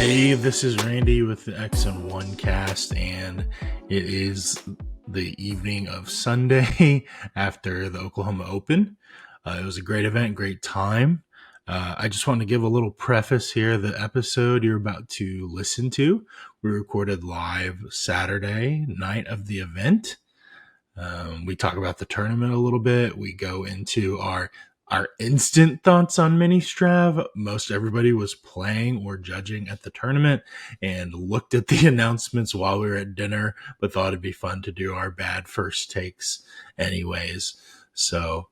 Hey, this is Randy with the X-1 cast, and it is the evening of Sunday after the Oklahoma Open. It was a great event, great time. I just want to give a little preface here. The episode you're about to listen to, we recorded live Saturday night of the event. We talk about the tournament a little bit. We go into our instant thoughts on Ministrav. Most everybody was playing or judging at the tournament and looked at the announcements while we were at dinner, but thought it'd be fun to do our bad first takes anyways. So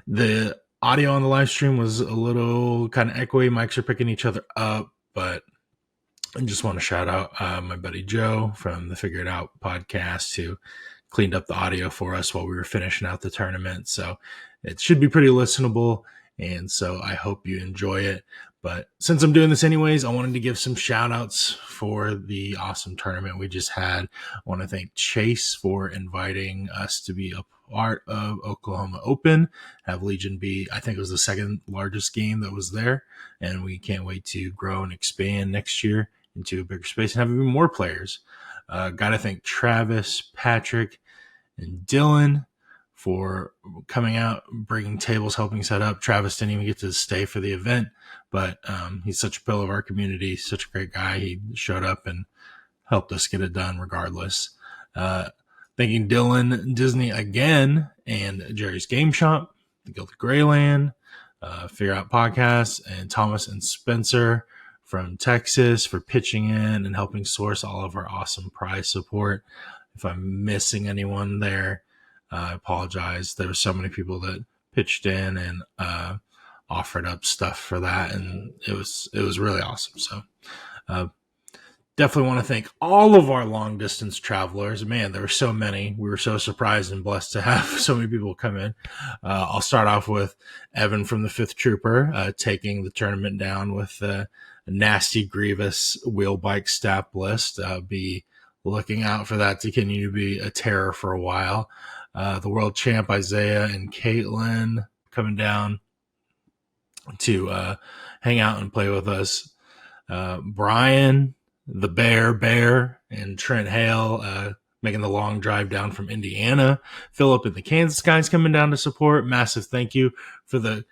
the audio on the live stream was a little kind of echoey. Mics are picking each other up, but I just want to shout out my buddy Joe from the Figure It Out podcast who cleaned up the audio for us while we were finishing out the tournament. So it should be pretty listenable. And so I hope you enjoy it. But since I'm doing this anyways, I wanted to give some shout outs for the awesome tournament we just had. I want to thank Chase for inviting us to be a part of Oklahoma Open, have Legion be, I think it was the second largest game that was there. And we can't wait to grow and expand next year into a bigger space and have even more players. Got to thank Travis, Patrick, and Dylan for coming out, bringing tables, helping set up. Travis didn't even get to stay for the event, but he's such a pillar of our community, such a great guy. He showed up and helped us get it done regardless. Thanking Dylan, Disney again, and Jerry's Game Shop, the Gilded Greyland, Figure Out Podcast, and Thomas and Spencer from Texas for pitching in and helping source all of our awesome prize support. If I'm missing anyone there, I apologize. There were so many people that pitched in and offered up stuff for that, and it was really awesome. So definitely want to thank all of our long distance travelers. Man, there were so many. We were so surprised and blessed to have so many people come in. I'll start off with Evan from the 5th Trooper taking the tournament down with a nasty Grievous wheel bike stat list. Be looking out for that to continue to be a terror for a while. The world champ Isaiah and Caitlin coming down to hang out and play with us. Brian, the Bear, and Trent Hale making the long drive down from Indiana. Philip and the Kansas guys coming down to support. Massive thank you for the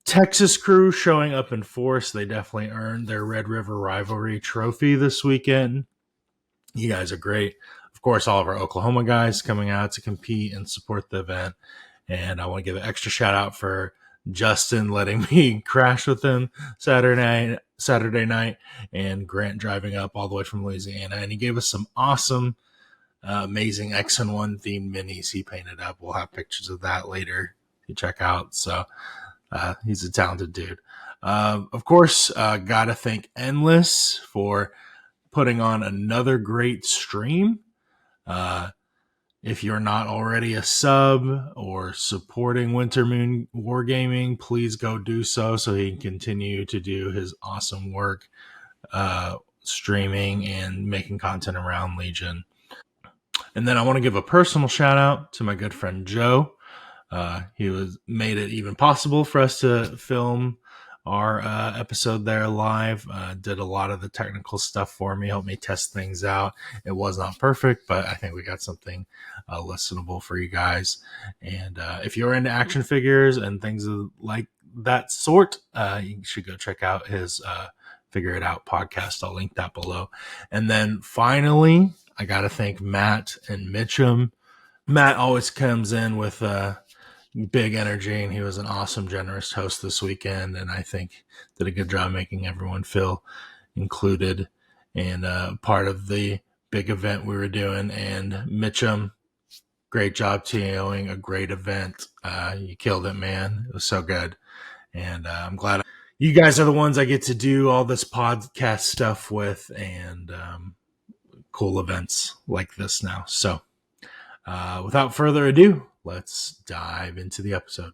Texas crew showing up in force. They definitely earned their Red River Rivalry trophy this weekend. You guys are great. Of course, all of our Oklahoma guys coming out to compete and support the event. And I want to give an extra shout out for Justin letting me crash with him Saturday night, and Grant driving up all the way from Louisiana. And he gave us some awesome, amazing X-1 themed minis he painted up. We'll have pictures of that later to check out. So he's a talented dude. Of course, got to thank Endless for putting on another great stream. If you're not already a sub or supporting Winter Moon Wargaming, please go do so he can continue to do his awesome work streaming and making content around Legion. And then I want to give a personal shout out to my good friend Joe. He made it even possible for us to film our episode there live. Did a lot of the technical stuff for me, helped me test things out. It was not perfect, but I think we got something listenable for you guys. And if you're into action figures and things like that sort, you should go check out his Figure It Out podcast. I'll link that below. And then finally, I got to thank Matt and Mitchum. Matt always comes in with big energy, and he was an awesome, generous host this weekend, and I think did a good job making everyone feel included and part of the big event we were doing. And Mitchum, great job TOing a great event. You killed it, man. It was so good, and I'm glad you guys are the ones I get to do all this podcast stuff with, and cool events like this now. So without further ado, let's dive into the episode.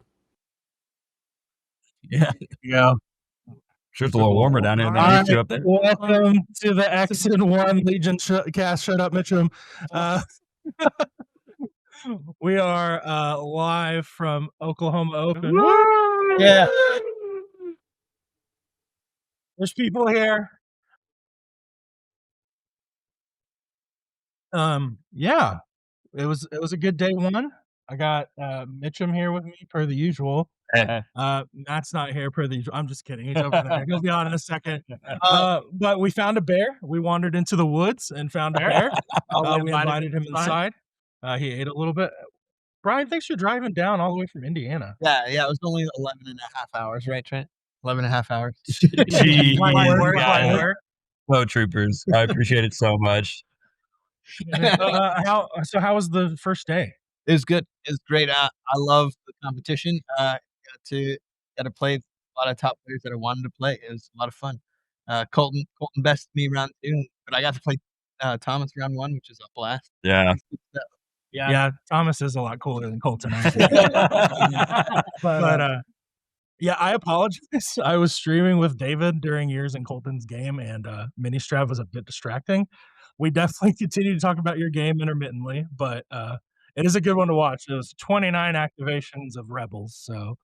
Yeah. Yeah. Sure, it's a little warmer down here than I used to up there. Welcome to the X-1 Legion cast. Shut up, Mitchum. We are live from Oklahoma Open. Woo! Yeah. There's people here. Yeah, it was a good day one. I got Mitchum here with me per the usual. Matt's not here per the usual. I'm just kidding. He's over there. He'll be on in a second. But we found a bear. We wandered into the woods and found a bear. We invited him inside. He ate a little bit. Brian, thanks for driving down all the way from Indiana. Yeah, it was only 11 and a half hours, right, Trent? 11 and a half hours. Jeez, Fine work. Flow troopers. I appreciate it so much. How was the first day? It was good. It was great. I love the competition. Got to play a lot of top players that I wanted to play. It was a lot of fun. Colton bested me round 2, but I got to play Thomas round 1, which is a blast. Yeah. Yeah, Thomas is a lot cooler than Colton. But yeah, I apologize. I was streaming with David during yours and Colton's game, and Ministrav was a bit distracting. We definitely continue to talk about your game intermittently, but it is a good one to watch. It was 29 activations of Rebels, so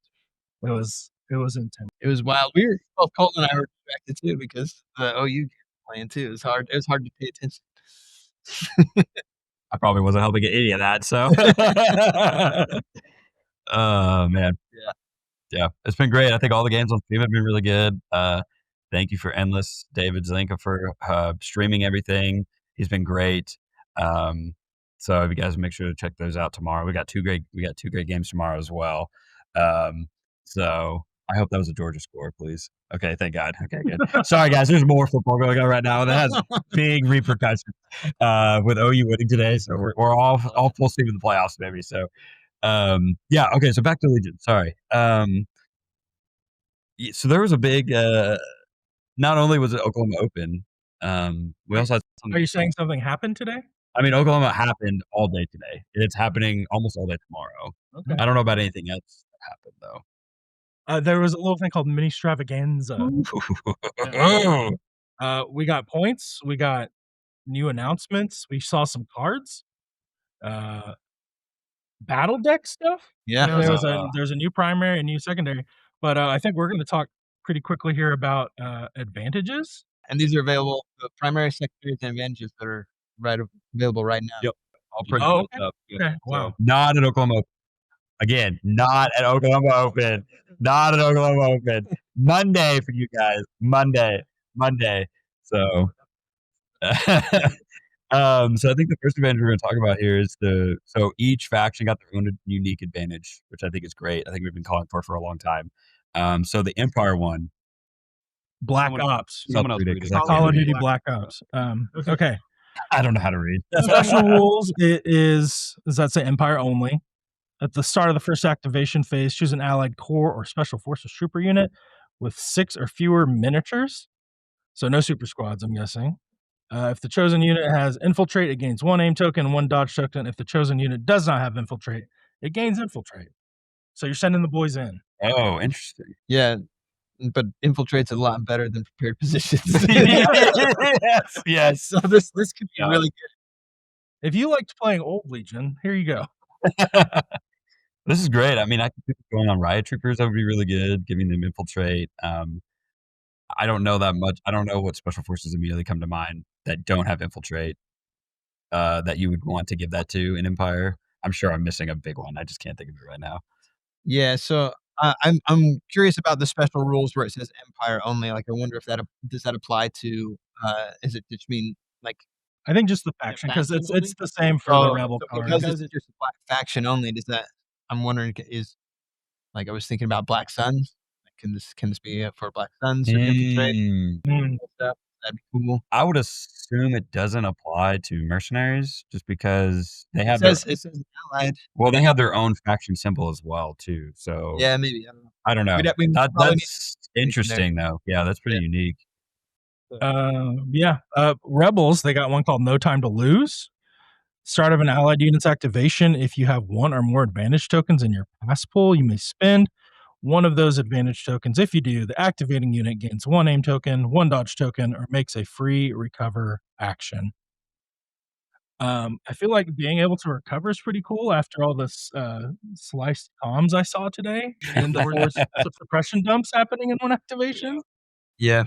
it was intense. It was wild. Both Colton and I were distracted too because the OU game was playing too. It was hard to pay attention. I probably wasn't helping any of that, so. Oh, man. Yeah, it's been great. I think all the games on stream have been really good. Thank you for Endless, David Zelenka, for streaming everything. He's been great. So if you guys make sure to check those out tomorrow. We got two great games tomorrow as well. So I hope that was a Georgia score, please. Okay, thank God. Okay, good. Sorry, guys. There's more football going on right now. That has big repercussions with OU winning today. So we're all full steam in the playoffs, baby. So, yeah. Okay, so back to Legion. Sorry. So there was a big. Not only was it Oklahoma Open, we also had something. Are you saying something happened today? I mean, Oklahoma happened all day today. It's happening almost all day tomorrow. Okay. I don't know about anything else that happened though. There was a little thing called Ministravaganza. We got points. We got new announcements. We saw some cards. Battle deck stuff. Yeah. There's a new primary, a new secondary. But I think we're going to talk pretty quickly here about advantages. And these are available, the primary, secondaries, and advantages that are available right now. Yep. I'll print okay. up. Okay. Wow. Not at Oklahoma Open. Again, not at Oklahoma Open. Not at Oklahoma Open. Monday for you guys. Monday. So, so I think the first advantage we're going to talk about here is so each faction got their own unique advantage, which I think is great. I think we've been calling for a long time. So the Empire one. Black Ops. Someone else read it. Call of Duty Black Ops. Okay. I don't know how to read. Special rules. Does that say Empire only? At the start of the first activation phase, choose an allied core or special forces trooper unit with 6 or fewer miniatures. So no super squads, I'm guessing. If the chosen unit has infiltrate, it gains 1 aim token and 1 dodge token. If the chosen unit does not have infiltrate, it gains infiltrate. So you're sending the boys in. Oh, interesting. Yeah, but infiltrate's a lot better than prepared positions. Yes. So this could be really good. If you liked playing Old Legion, here you go. This is great. I mean, I think going on Riot Troopers, that would be really good, giving them infiltrate. I don't know that much. I don't know what special forces immediately come to mind that don't have infiltrate that you would want to give that to in Empire. I'm sure I'm missing a big one. I just can't think of it right now. Yeah, so I'm curious about the special rules where it says Empire only. Like, I wonder if does that apply to? Is it just mean like? I think just the faction because it's the same for the Rebel card. Because it's just a black faction only. Does that? I'm wondering I was thinking about Black Suns. Can this be for Black Suns or infiltrate? That'd be cool. I would assume it doesn't apply to mercenaries just because they have it says allied. Well, they have their own faction symbol as well too. So yeah, maybe I don't know. That's interesting though. Yeah, that's pretty unique. Rebels, they got one called No Time to Lose. Start of an allied unit's activation. If you have 1 or more advantage tokens in your pass pool, you may spend one of those advantage tokens. If you do, the activating unit gains 1 aim token, 1 dodge token, or makes a free recover action. I feel like being able to recover is pretty cool after all this sliced comms I saw today and the force suppression dumps happening in one activation. Yeah.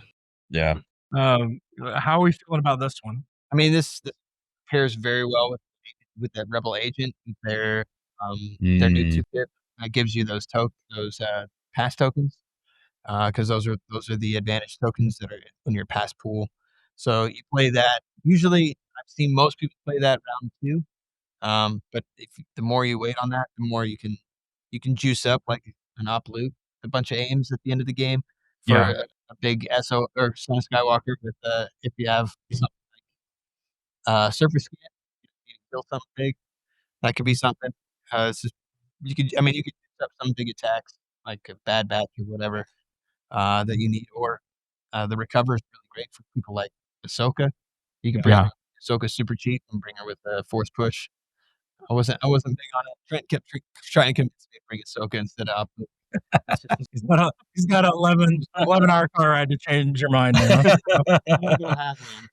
How are we feeling about this one? I mean, this pairs very well with that rebel agent. Their new toolkit gives you those pass tokens, because those are the advantage tokens that are in your pass pool. So you play that. Usually, I've seen most people play that round 2. But the more you wait on that, the more you can juice up like an op loop, a bunch of aims at the end of the game for a big SO or Son of Skywalker with if you have something like surface scan, you can kill something big. That could be something. It's just, you could juice up some big attacks like a Bad Batch or whatever that you need, or the recover is really great for people like Ahsoka. You can bring Ahsoka super cheap and bring her with a force push. I wasn't big on it. Trent kept trying to convince me to bring Ahsoka instead of Apu. He's got an 11-hour car ride to change your mind now.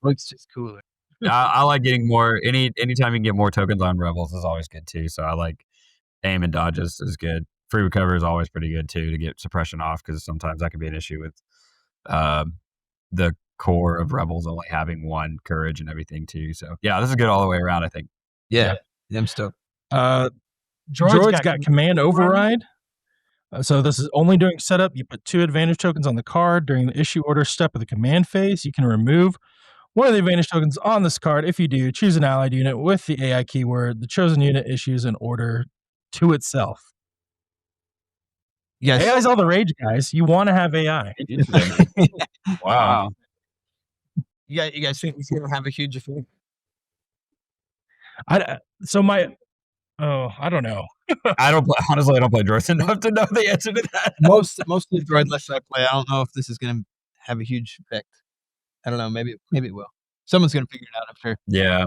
Looks just cooler. I like getting more. Anytime you can get more tokens on Rebels is always good too. So I like aim and dodges is good. Free recover is always pretty good too to get suppression off, because sometimes that can be an issue with the core of Rebels only having 1 courage and everything too. So yeah, this is good all the way around, I think. Yeah. I'm stoked. Droid's got command override. So this is only during setup. You put 2 advantage tokens on the card. During the issue order step of the command phase, you can remove one of the advantage tokens on this card. If you do, choose an allied unit with the AI keyword. The chosen unit issues an order to itself. Yes. AI is all the rage, guys. You want to have AI. Wow. You guys think it's going to have a huge effect? I don't know. I don't play droids enough to know the answer to that. Most of the droid lists I play, I don't know if this is going to have a huge effect. I don't know. Maybe it will. Someone's going to figure it out, I'm sure. Yeah.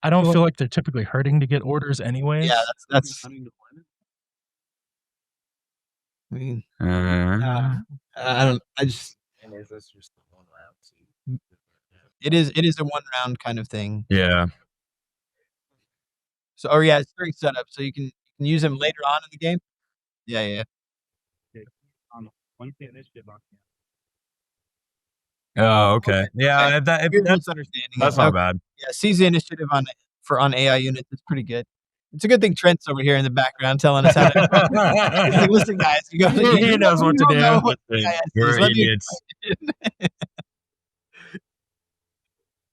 I don't feel like they're typically hurting to get orders anyways. Yeah, that's. I mean, I don't. I just. It is a 1 round kind of thing. Yeah. So, it's during setup, so you can use them later on in the game. Yeah. Oh, okay. Yeah, that's understanding. That's not bad. Yeah, seize the initiative on AI units. It's pretty good. It's a good thing Trent's over here in the background telling us how to. He's like, listen, guys, he knows what to do. We're idiots.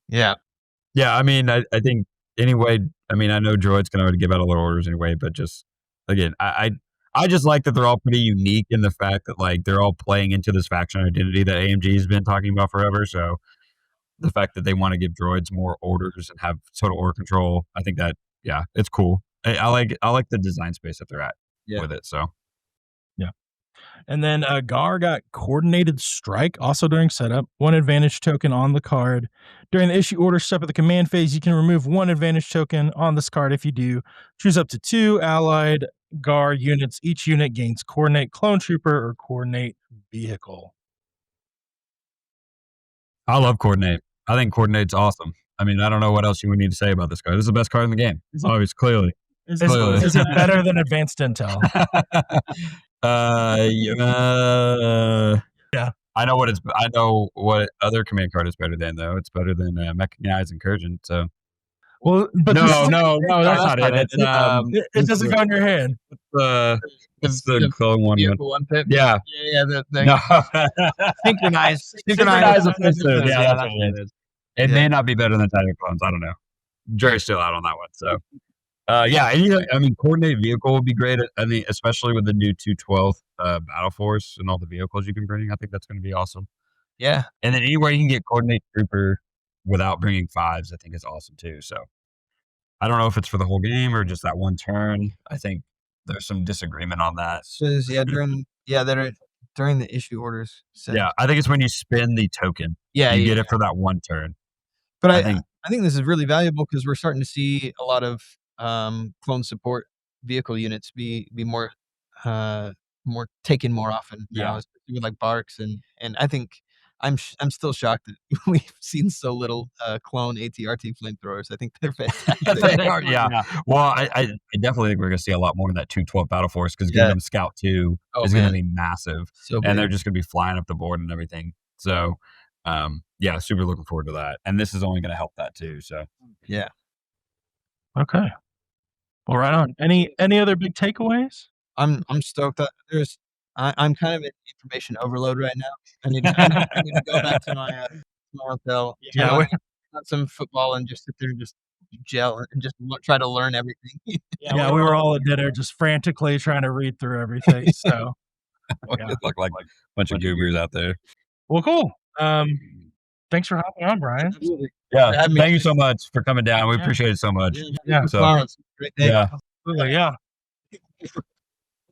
Yeah. Yeah, I mean, I think anyway. I mean, I know droids can already give out a lot of orders anyway, but just again, I just like that they're all pretty unique in the fact that like they're all playing into this faction identity that AMG has been talking about forever. So the fact that they want to give droids more orders and have total order control, I think that it's cool. I like the design space that they're at with it. So yeah. And then Gar got coordinated strike also during setup. 1 advantage token on the card. During the issue order step of the command phase, you can remove 1 advantage token on this card. If you do, choose up to 2 allied Gar units. Each unit gains coordinate clone trooper or coordinate vehicle. I love coordinate. I think coordinate's awesome. I mean, I don't know what else you would need to say about this card. This is the best card in the game. Obviously, clearly. Is it better than advanced intel? Yeah. I know what other command card is better than, though. It's better than Mechanized Incursion. So, well, but no, that's not it. It doesn't go in your hand. It's the clone one. One pip. Yeah. Synchronized offensive. Yeah, that's what it is. It may not be better than Titan Clones. I don't know. Jerry's still out on that one. So, coordinated vehicle would be great. I mean, especially with the new 212th Battle Force and all the vehicles you can bring. I think that's going to be awesome. Yeah. And then anywhere you can get coordinate trooper without bringing 5s, I think is awesome too. So, I don't know if it's for the whole game or just that 1 turn. I think there's some disagreement on that. During the issue orders. Yeah, I think it's when you spin the token. Yeah, you get it for that 1 turn. But I think this is really valuable because we're starting to see a lot of clone support vehicle units be more taken more often. Now, especially with like Barks and I think I'm still shocked that we've seen so little clone ATRT flamethrowers. I think they're fantastic. They are, yeah. Well, I definitely think we're going to see a lot more in that 212 Battle Force because giving them Scout 2 is going to be massive, and they're just going to be flying up the board and everything. So, Yeah, super looking forward to that. And this is only going to help that too. So Yeah. Okay. Well, right on. Any other big takeaways? I'm stoked that I'm kind of in information overload right now. I need to go back to my hotel, turn on some football, and just sit there and just gel and just try to learn everything. Yeah, we were all at dinner just frantically trying to read through everything. So, yeah. Look like a bunch of goobers out there. Well, cool. Thanks for hopping on, Brian. Absolutely. Yeah, thank you so much for coming down. We appreciate it so much. Yeah. So, great day. yeah. Absolutely, yeah.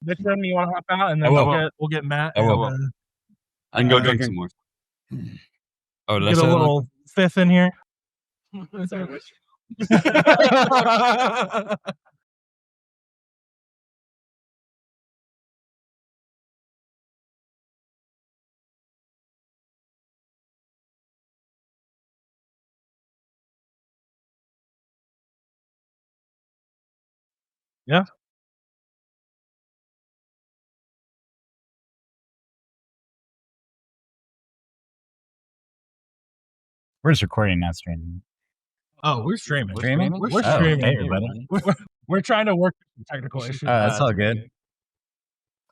Mitchum, you want to hop out, and then we'll get Matt. I will. And, I can go drink some more. Oh, did I get say a little fifth in here. Yeah. We're just recording, not streaming. Oh, we're streaming. Streaming? We're Oh, streaming. hey, everybody. We're trying to work technical issues. That's all good.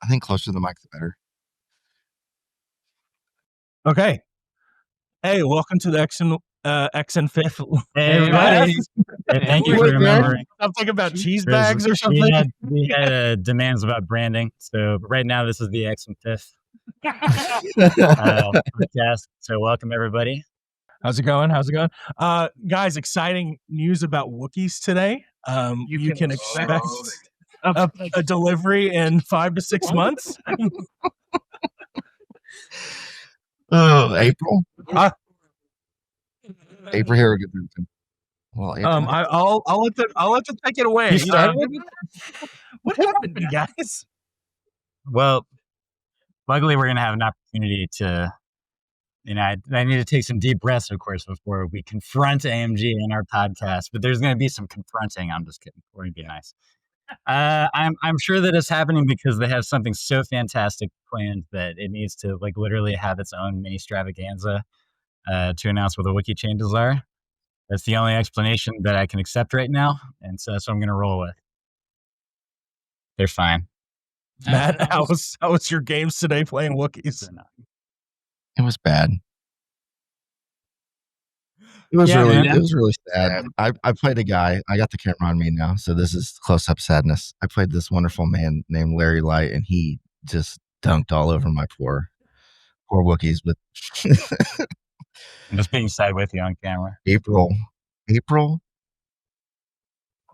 I think closer to the mic, the better. Okay. Hey, welcome to the X and Fifth. Hey, everybody. Thank you for remembering. I'm thinking about cheese bags or something. We had demands about branding. So right now, this is the X and Fifth podcast. So welcome, everybody. How's it going? Guys, exciting news about Wookiees today. You can expect a delivery in 5 to 6 months. Oh, April. April here. Well, April. I'll let them take it away. What happened, you guys? Well, luckily, we're going to have an opportunity to. I need to take some deep breaths, of course, before we confront AMG in our podcast. But there's going to be some confronting. I'm just kidding. We're going to be nice. I'm sure that it's happening because they have something so fantastic planned that it needs to literally have its own Ministravaganza to announce what the wiki changes are. That's the only explanation that I can accept right now, and so that's what I'm going to roll with. They're fine. Matt, how was your games today playing Wookiees? It was bad. It was really sad. I played a guy. I got the camera on me now, so this is close-up sadness. I played this wonderful man named Larry Light, and he just dunked all over my poor Wookiees. But I'm just being sad with you on camera. April.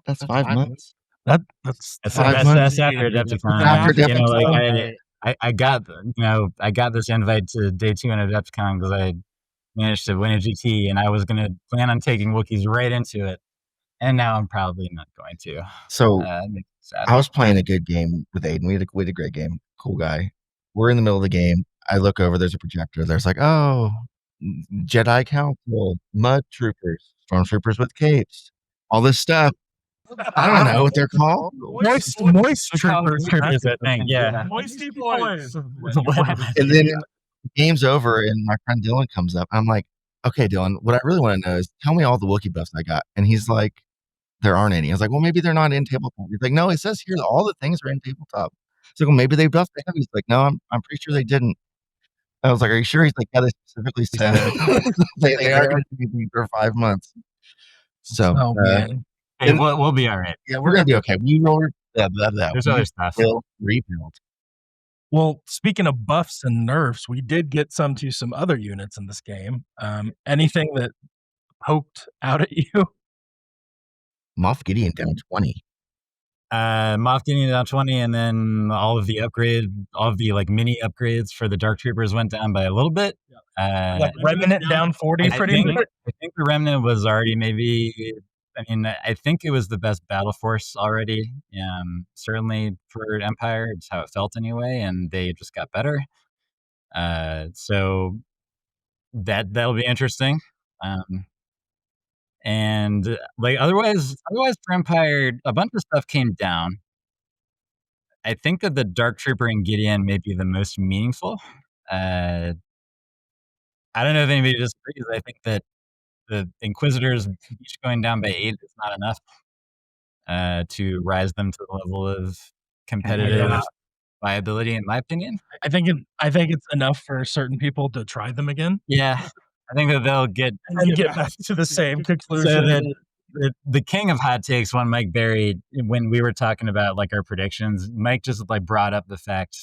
That's 5 months. That's 5 months. That's after Adepticon. After Adepticon. I got this invite to day 2 on Adepticon because I managed to win a GT, and I was going to plan on taking Wookiees right into it, and now I'm probably not going to. So I was playing a good game with Aiden. We had a great game. Cool guy. We're in the middle of the game. I look over. There's a projector. There's Jedi Council, Mud Troopers, Stormtroopers with capes, all this stuff. I don't know what they're called. Moist troopers. I think, yeah. Moisty boys. And then game's over, and my friend Dylan comes up. I'm like, okay, Dylan, what I really want to know is tell me all the Wookiee buffs I got. And he's like, there aren't any. I was like, well, maybe they're not in tabletop. He's like, no, it says here that all the things are in tabletop. So well, maybe they buffed the heavy. He's like, no, I'm pretty sure they didn't. I was like, are you sure? He's like, yeah, they specifically said they are going to be for 5 months. So, man. Hey, we'll be all right. Yeah, we're going to be okay. We rolled that. There's other stuff. We'll rebuild. Well, speaking of buffs and nerfs, we did get some to some other units in this game. Anything that poked out at you? Moff Gideon down 20. Moff Gideon down 20, and then all of the mini upgrades for the Dark Troopers went down by a little bit. Remnant down 40 pretty much? I think the Remnant was already I think it was the best battle force already. Certainly for Empire, it's how it felt anyway, and they just got better. So that'll be interesting. And otherwise for Empire, a bunch of stuff came down. I think that the Dark Trooper and Gideon may be the most meaningful. I don't know if anybody disagrees. I think that the Inquisitors each going down by 8 is not enough to rise them to the level of competitive viability, in my opinion. I think it's enough for certain people to try them again. Yeah, I think that they'll get back to the same conclusion. So that the king of hot takes, one Mike Berry, when we were talking about like our predictions, Mike just like brought up the fact: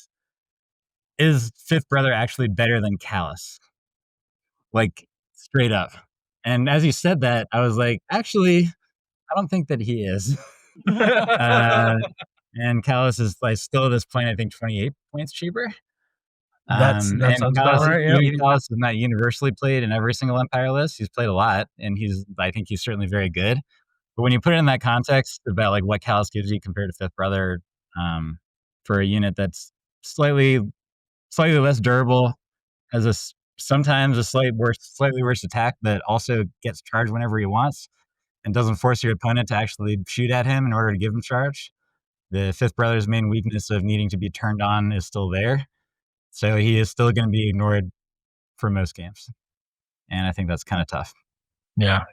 is Fifth Brother actually better than Callus? Like straight up. And as he said that, I was like, actually, I don't think that he is. And Callus is like still at this point, I think 28 points cheaper. That sounds about right. Yeah. Callus is not universally played in every single Empire list. He's played a lot, and I think he's certainly very good. But when you put it in that context about like what Callus gives you compared to Fifth Brother, for a unit that's slightly less durable, has sometimes a slightly worse attack that also gets charged whenever he wants, and doesn't force your opponent to actually shoot at him in order to give him charge. The Fifth Brother's main weakness of needing to be turned on is still there. So he is still going to be ignored for most games. And I think that's kind of tough. Yeah.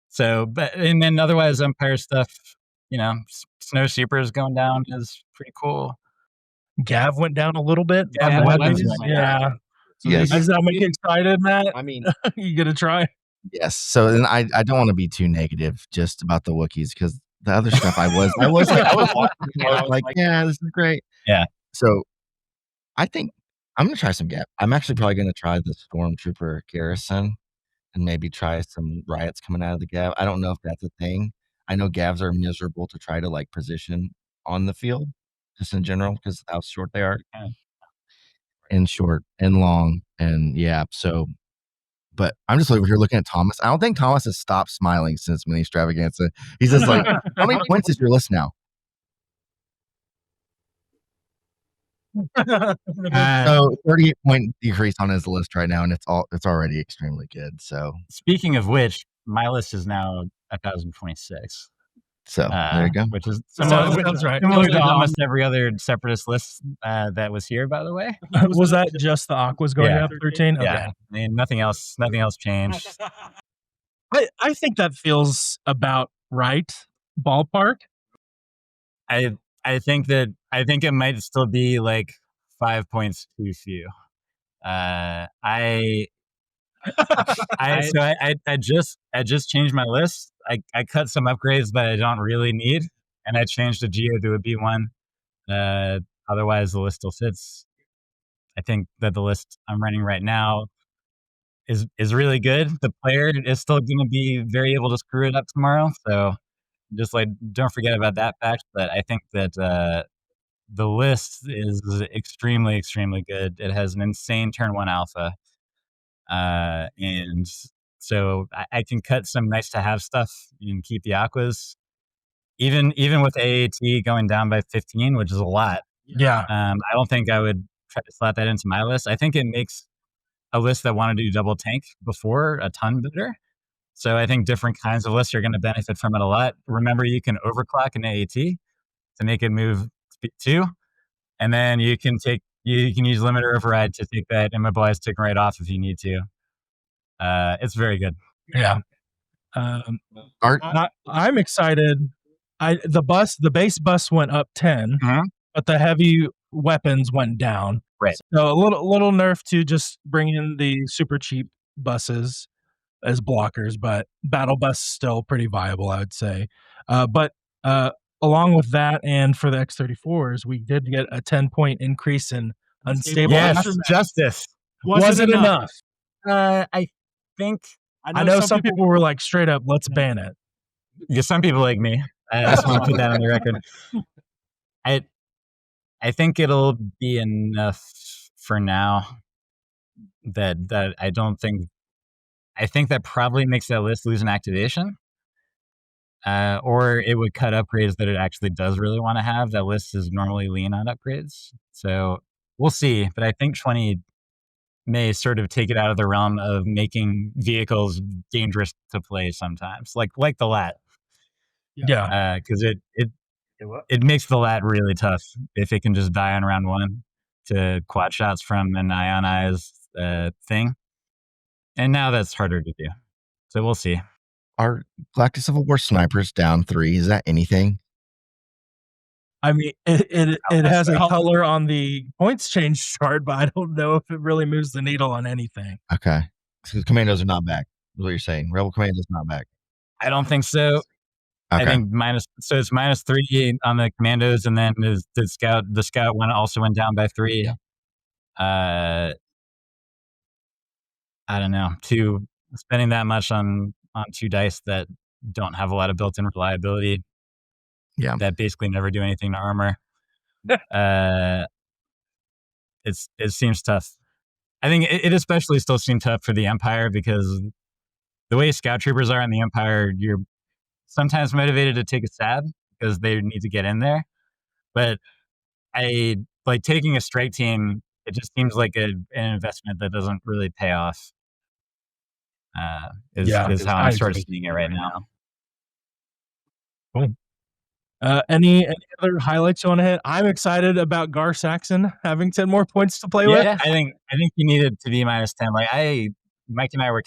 So, and then otherwise Empire stuff, Snow Seepers going down is pretty cool. Gav went down a little bit. Yeah. Yes. Does that make you excited, Matt? I mean, you gonna try? Yes. So then I don't want to be too negative just about the Wookiees, because the other stuff I was like, yeah, this is great. Yeah. So I think I'm gonna try some Gav. I'm actually probably gonna try the Stormtrooper Garrison and maybe try some riots coming out of the Gav. I don't know if that's a thing. I know Gavs are miserable to try to like position on the field, just in general, because of how short they are. And short and long. And yeah, so but I'm just over here looking at Thomas. I don't think Thomas has stopped smiling since Ministravaganza. He's just like, how many points is your list now? So 38-point decrease on his list right now, and it's already extremely good. So speaking of which, my list is now 1026. So there you go. Which is sounds right. Similar to almost every other separatist list that was here, by the way. Was that just the Aquas going up 13? Okay. Yeah. I mean, nothing else changed. I think that feels about right. Ballpark. I think it might still be like 5 points too few. I just changed my list. I cut some upgrades that I don't really need, and I changed a Geo to a B1. Otherwise, the list still fits. I think that the list I'm running right now is really good. The player is still going to be very able to screw it up tomorrow. So just like don't forget about that fact. But I think that the list is extremely, extremely good. It has an insane turn 1 alpha. And so I can cut some nice to have stuff and keep the Aquas, even with AAT going down by 15, which is a lot. Yeah. I don't think I would try to slot that into my list. I think it makes a list that want to do double tank before a ton better. So I think different kinds of lists are going to benefit from it a lot. Remember, you can overclock an AAT to make it move speed 2, and then you can use limiter override to take that immobilized tick right off if you need to. It's very good. Yeah. I'm excited. The base bus went up 10, but the heavy weapons went down. Right. So a little nerf to just bring in the super cheap buses as blockers, but battle bus still pretty viable, I would say. But along with that, and for the X-34s, we did get a 10-point increase in unstable. Yes, justice. Was it enough? I think. I know some people were like, straight up, let's ban it. Yeah, some people like me. I just want to put that on the record. I think it'll be enough for now. That I don't think. I think that probably makes that list lose an activation. Or it would cut upgrades that it actually does really want to have. That list is normally lean on upgrades. So we'll see. But I think 20 may sort of take it out of the realm of making vehicles dangerous to play sometimes, like the LAT. Yeah. Because it makes the LAT really tough if it can just die on round 1 to quad shots from an ionized thing. And now that's harder to do. So we'll see. Are Galactic Civil War snipers down 3? Is that anything? I mean, it has a color on the points change chart, but I don't know if it really moves the needle on anything. Okay. So commandos are not back. Is what you're saying? Rebel commandos not back. I don't think so. Okay. I think it's -3 on the commandos, and then the scout one also went down by 3. Yeah. I don't know. Spending that much on 2 dice that don't have a lot of built-in reliability. Yeah. That basically never do anything to armor. It seems tough. I think it especially still seems tough for the Empire, because the way scout troopers are in the Empire, you're sometimes motivated to take a stab because they need to get in there. But like taking a strike team, it just seems like an investment that doesn't really pay off. Is how I'm sort of seeing it right now. Cool. Any other highlights you want to hit? I'm excited about Gar Saxon having 10 more points to play with. Yeah, I think he needed to be -10. Like Mike and I were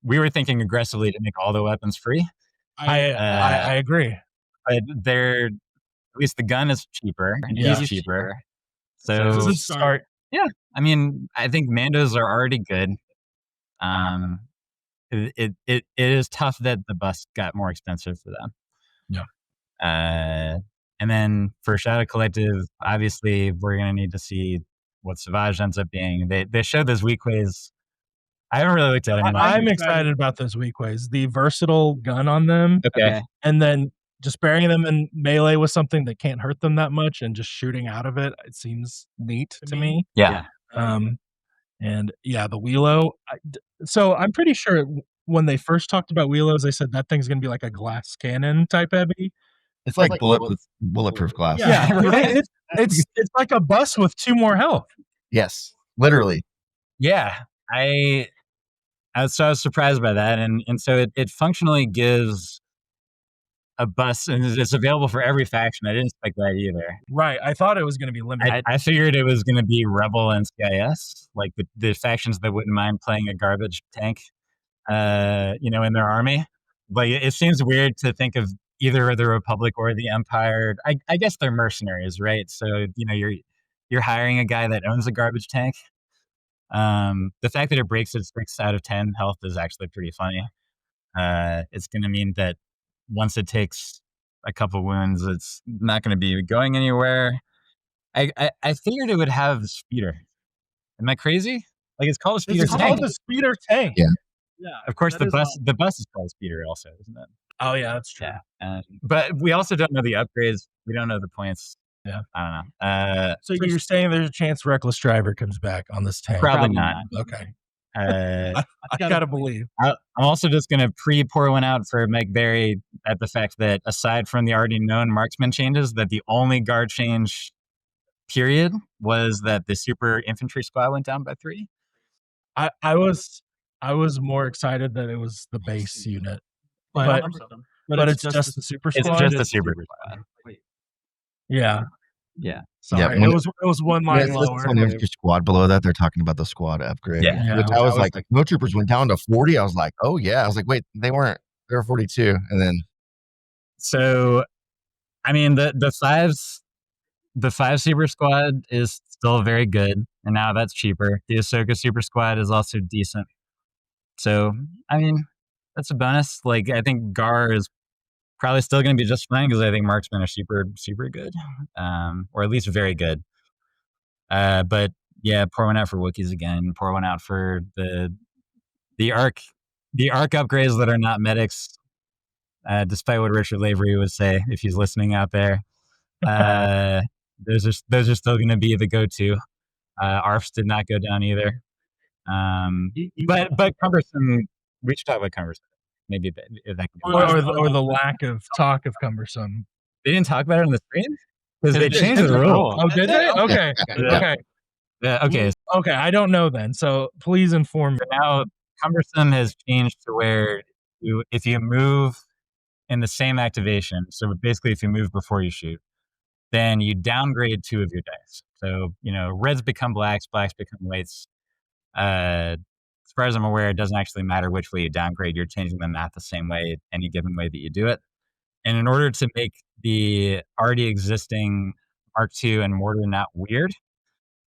we were thinking aggressively to make all the weapons free. I agree. But at least the gun is cheaper and he's cheaper. So start. Yeah, I mean, I think Mandos are already good. It is tough that the bus got more expensive for them. Yeah. And then for Shadow Collective, obviously we're gonna need to see what Savage ends up being. They showed those weak ways. I haven't really looked at them. I'm excited about those weak ways. The versatile gun on them. Okay. And then just burying them in melee with something that can't hurt them that much and just shooting out of it. It seems neat to me. Yeah. And yeah, the Wheelo. So I'm pretty sure when they first talked about Wheelos, they said that thing's going to be like a glass cannon type heavy. It's like bulletproof glass. Yeah, right. It's like a bus with 2 more health. Yes, literally. Yeah, I was surprised by that, and so it functionally gives a bus, and it's available for every faction. I didn't expect that either. Right, I thought it was going to be limited. I figured it was going to be Rebel and CIS, like the factions that wouldn't mind playing a garbage tank, in their army. But it seems weird to think of either the Republic or the Empire. I guess they're mercenaries, right? So you're hiring a guy that owns a garbage tank. The fact that it breaks at 6 out of 10 health is actually pretty funny. It's going to mean that once it takes a couple wounds, it's not going to be going anywhere. I figured it would have a speeder. Am I crazy? Like, it's called a speeder tank. It's called a speeder tank. Yeah. Yeah. Of course, the bus is called a speeder also, isn't it? Oh yeah, that's true. Yeah. But we also don't know the upgrades. We don't know the points. Yeah. I don't know. So you're saying there's a chance Reckless Driver comes back on this tank? Probably not. Okay. I gotta believe. I'm also just going to pour one out for Mike Berry at the fact that aside from the already known marksman changes, that the only guard change period was that the super infantry squad went down by 3. I was more excited that it was the base unit, but it's just the super squad. It's just the super squad. Yeah. Yeah. Sorry, Yeah, it was one line lower. When there's your squad below that, they're talking about the squad upgrade. Yeah. Which I was like, no troopers went down to 40. I was like, oh yeah. I was like, wait, they weren't. They were 42, and then. So, I mean, the 5 super squad is still very good, and now that's cheaper. The Ahsoka super squad is also decent. So, I mean, that's a bonus. Like, I think Gar is probably still going to be just fine because I think marksmen are super, super good, or at least very good. But yeah, pour one out for Wookiees again. Pour one out for the arc upgrades that are not medics. Despite what Richard Lavery would say, if he's listening out there, those are still going to be the go-to. ARFs did not go down either. But cumbersome. We should talk about cumbersome. Maybe if that could be or the lack of talk of cumbersome. They didn't talk about it on the screen because they changed the rule. Oh, did they? Okay. Okay. Yeah. Okay. Okay. I don't know then. So please inform me. So now cumbersome has changed to where if you move in the same activation, so basically if you move before you shoot, then you downgrade 2 of your dice. So reds become blacks, blacks become whites. far as I'm aware, it doesn't actually matter which way you downgrade. You're changing the math the same way, any given way that you do it. And in order to make the already existing Mark II and mortar not weird,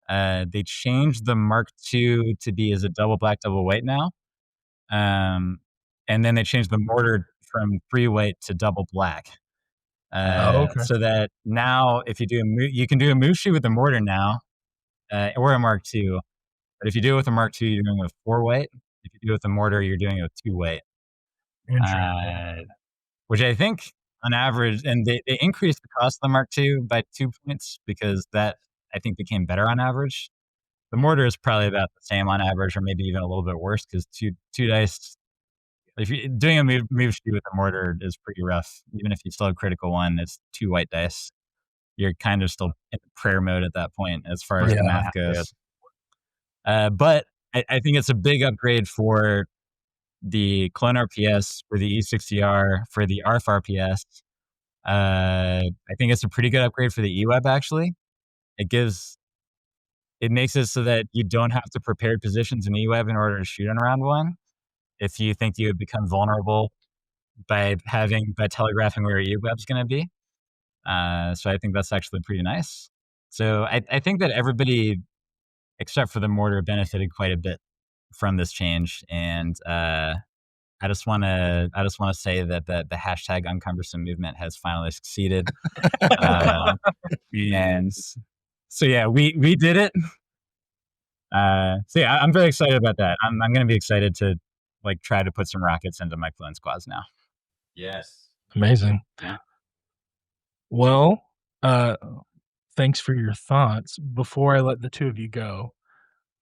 they changed the Mark II to be as a double black, double white now. And then they changed the mortar from 3 white to double black. Okay. So that now if you do you can do a move shoot with the mortar now, or a Mark II. But if you do it with a Mark II, you're doing it with 4 white. If you do it with a mortar, you're doing it with 2 white. Which I think on average, and they increased the cost of the Mark II by 2 points because that I think became better on average. The mortar is probably about the same on average, or maybe even a little bit worse because two dice. If you're doing a move shoot with a mortar is pretty rough. Even if you still have critical one, it's 2 white dice. You're kind of still in prayer mode at that point as far as the math goes. But I think it's a big upgrade for the Clone RPS, for the E60R, for the ARF RPS. I think it's a pretty good upgrade for the eWeb, actually. It makes it so that you don't have to prepare positions in eWeb in order to shoot in round 1. If you think you would become vulnerable by telegraphing where your eWeb's going to be. So I think that's actually pretty nice. So I think that everybody, except for the mortar, benefited quite a bit from this change. And I just want to say that the hashtag uncumbersome movement has finally succeeded. And so yeah, we did it. So yeah, I'm very excited about that. I'm going to be excited to try to put some rockets into my clone squads now. Yes. Amazing. Yeah. Well, thanks for your thoughts. Before I let the two of you go,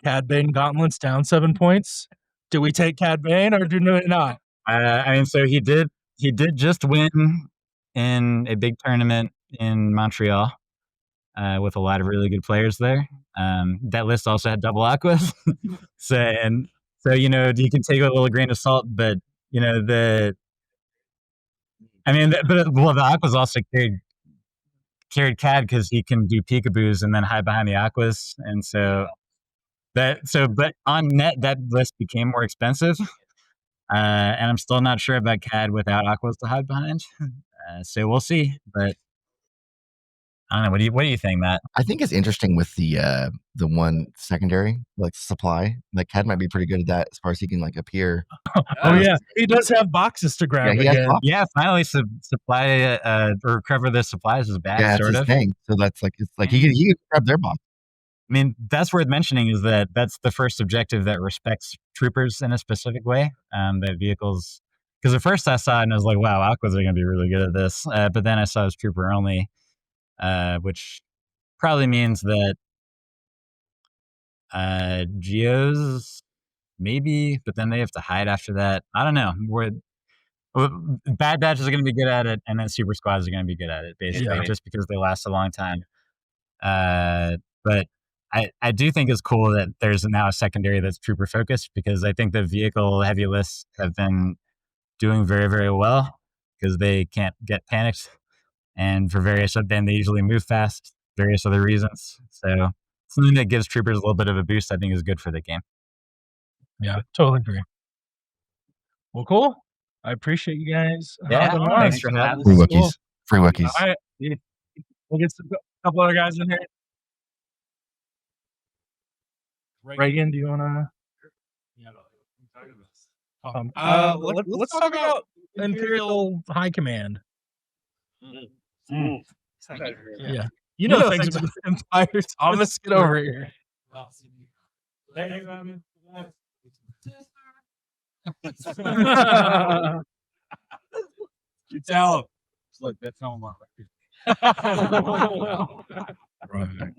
Cad Bane Gauntlets down 7 points. Do we take Cad Bane or do we not? I mean, so he did just win in a big tournament in Montreal with a lot of really good players there. That list also had double aquas. So you can take it with a little grain of salt, but the aquas also carried Cad because he can do peekaboos and then hide behind the aquas, and but on net that list became more expensive, and I'm still not sure about Cad without aquas to hide behind. So we'll see, but I don't know. What do you think, Matt? I think it's interesting with the one secondary supply. Cad might be pretty good at that as far as he can appear. Oh yeah, he does have boxes to grab again. Yeah, finally supply or recover the supplies is back. Yeah, that's his thing. So that's he can grab their box. I mean, that's worth mentioning is that that's the first objective that respects troopers in a specific way. That vehicles, because at first I saw it and I was like, wow, aquas are going to be really good at this. But then I saw it was trooper only, which probably means that Geos maybe, but then they have to hide after that. I don't know. Bad batches are going to be good at it, and then super squads are going to be good at it, basically, just because they last a long time. But I do think it's cool that there's now a secondary that's trooper focused, because I think the vehicle heavy lists have been doing very, very well because they can't get panicked, and for then they usually move fast, various other reasons. So something that gives troopers a little bit of a boost, I think, is good for the game. Yeah, totally agree. Well, cool. I appreciate you guys. Yeah, thanks for having us. Free Wookiees. All right. We'll get a couple other guys in here. Reagan, do you want to? Let's talk about Imperial High Command. Yeah. You know things about empires. Let's get over here. You tell him. Look, that's not my Right.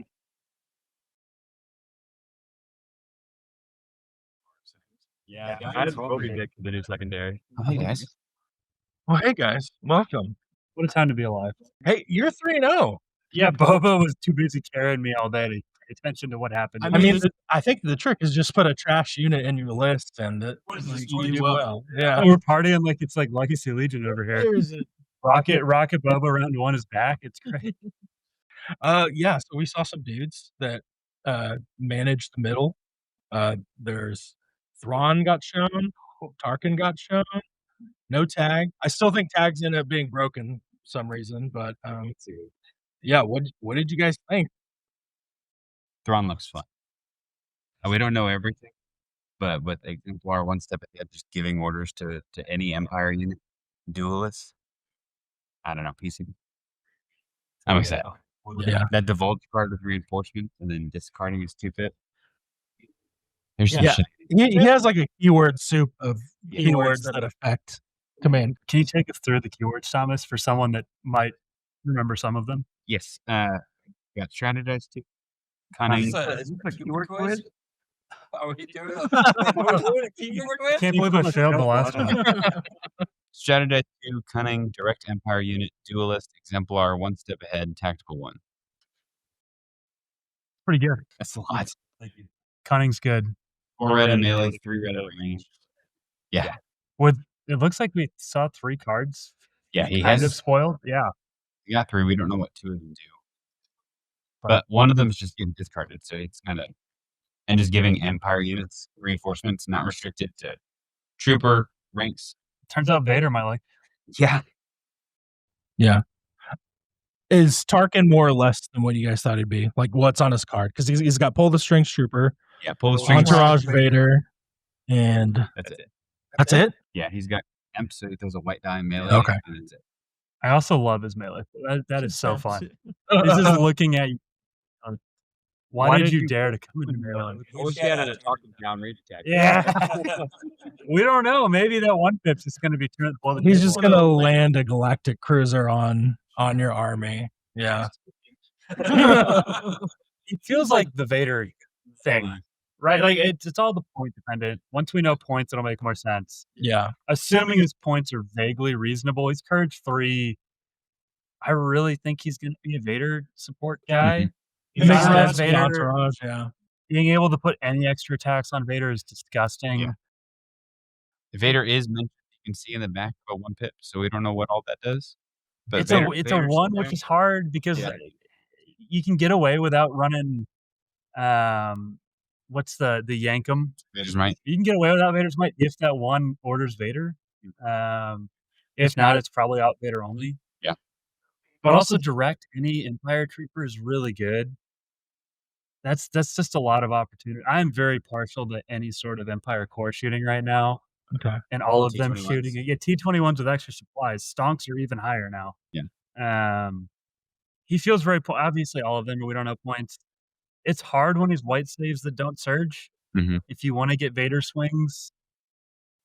Yeah, I will be big for the new secondary. Hey guys. Well, hey guys, welcome. What a time to be alive. Hey, you're 3-0. Yeah, Bobo was too busy carrying me all day to pay attention to what happened. I mean, I think the trick is just put a trash unit in your list and you do well. Yeah. We're partying like it's like Legacy Legion over here. Rocket Bobo round 1 is back. It's great. Yeah, so we saw some dudes that manage the middle. There's Thrawn got shown. Tarkin got shown. No tag. I still think tags end up being broken for some reason, but yeah. What did you guys think? Thrawn looks fun. We don't know everything, but with Exemplar one step ahead, just giving orders to any Empire unit, duelists. I don't know, PC. I'm excited. Yeah. That divulge card with reinforcement and then discarding his 2-pip. There's some Yeah. shit. He has like a keyword soup of keywords that affect command. Can you take us through the keywords, Thomas, for someone that might remember some of them? Yes. Got strategize 2. Cunning. Is this a keyword quiz? Are we doing a keyword quiz? Can't believe I failed the last one. Strategize 2, cunning, direct Empire unit, duelist, exemplar, one step ahead, tactical 1. Pretty good. That's a lot. Thank you. Cunning's good. 4 red and melee, 3 red at range. Yeah. It looks like we saw 3 cards. Yeah, he Kind of has. spoiled. Yeah. He got 3. We don't know what 2 of them do. But one of them is just getting discarded, so it's kind of, and just giving Empire units reinforcements, not restricted to trooper ranks. Turns out Vader might like. Yeah. Yeah. Is Tarkin more or less than what you guys thought he'd be? Like, what's on his card? Because he's got Pull the Strings Trooper, Yeah, pull the strings. Entourage Vader, and That's it. that's it? Yeah, he's got Emp, so he throws a white die in melee. Okay. And that's it. I also love his melee. That is so fun. He's just looking at you. Why did you dare to come into melee? I wish he had a talking down range attack. Yeah. We don't know. Maybe that 1-pip's just going to be turned. He's just going to land a galactic cruiser on your army. Yeah. It feels like the Vader thing, right? Like it's all the point dependent. Once we know points, it'll make more sense. Yeah. Assuming his points are vaguely reasonable, he's courage 3. I really think he's going to be a Vader support guy. It makes Vader- sense. Vader- Entourage, yeah. Being able to put any extra attacks on Vader is disgusting. Yeah. Vader is mentioned. You can see in the back of a 1-pip, so we don't know what all that does. But It's Vader, a Vader's 1, still which is hard because Yeah. you can get away without running. What's the Yankum? Vader's right. You can get away without Vader's Might if that 1 orders Vader. If not, it's probably out Vader only. Yeah. But also direct any Empire Trooper is really good. That's just a lot of opportunity. I'm very partial to any sort of Empire core shooting right now. Okay. And all of them T21s. shooting. Yeah, T21s with extra supplies. Stonks are even higher now. Yeah. He feels very obviously all of them, but we don't have points. It's hard when he's white saves that don't surge. Mhm. If you want to get Vader swings,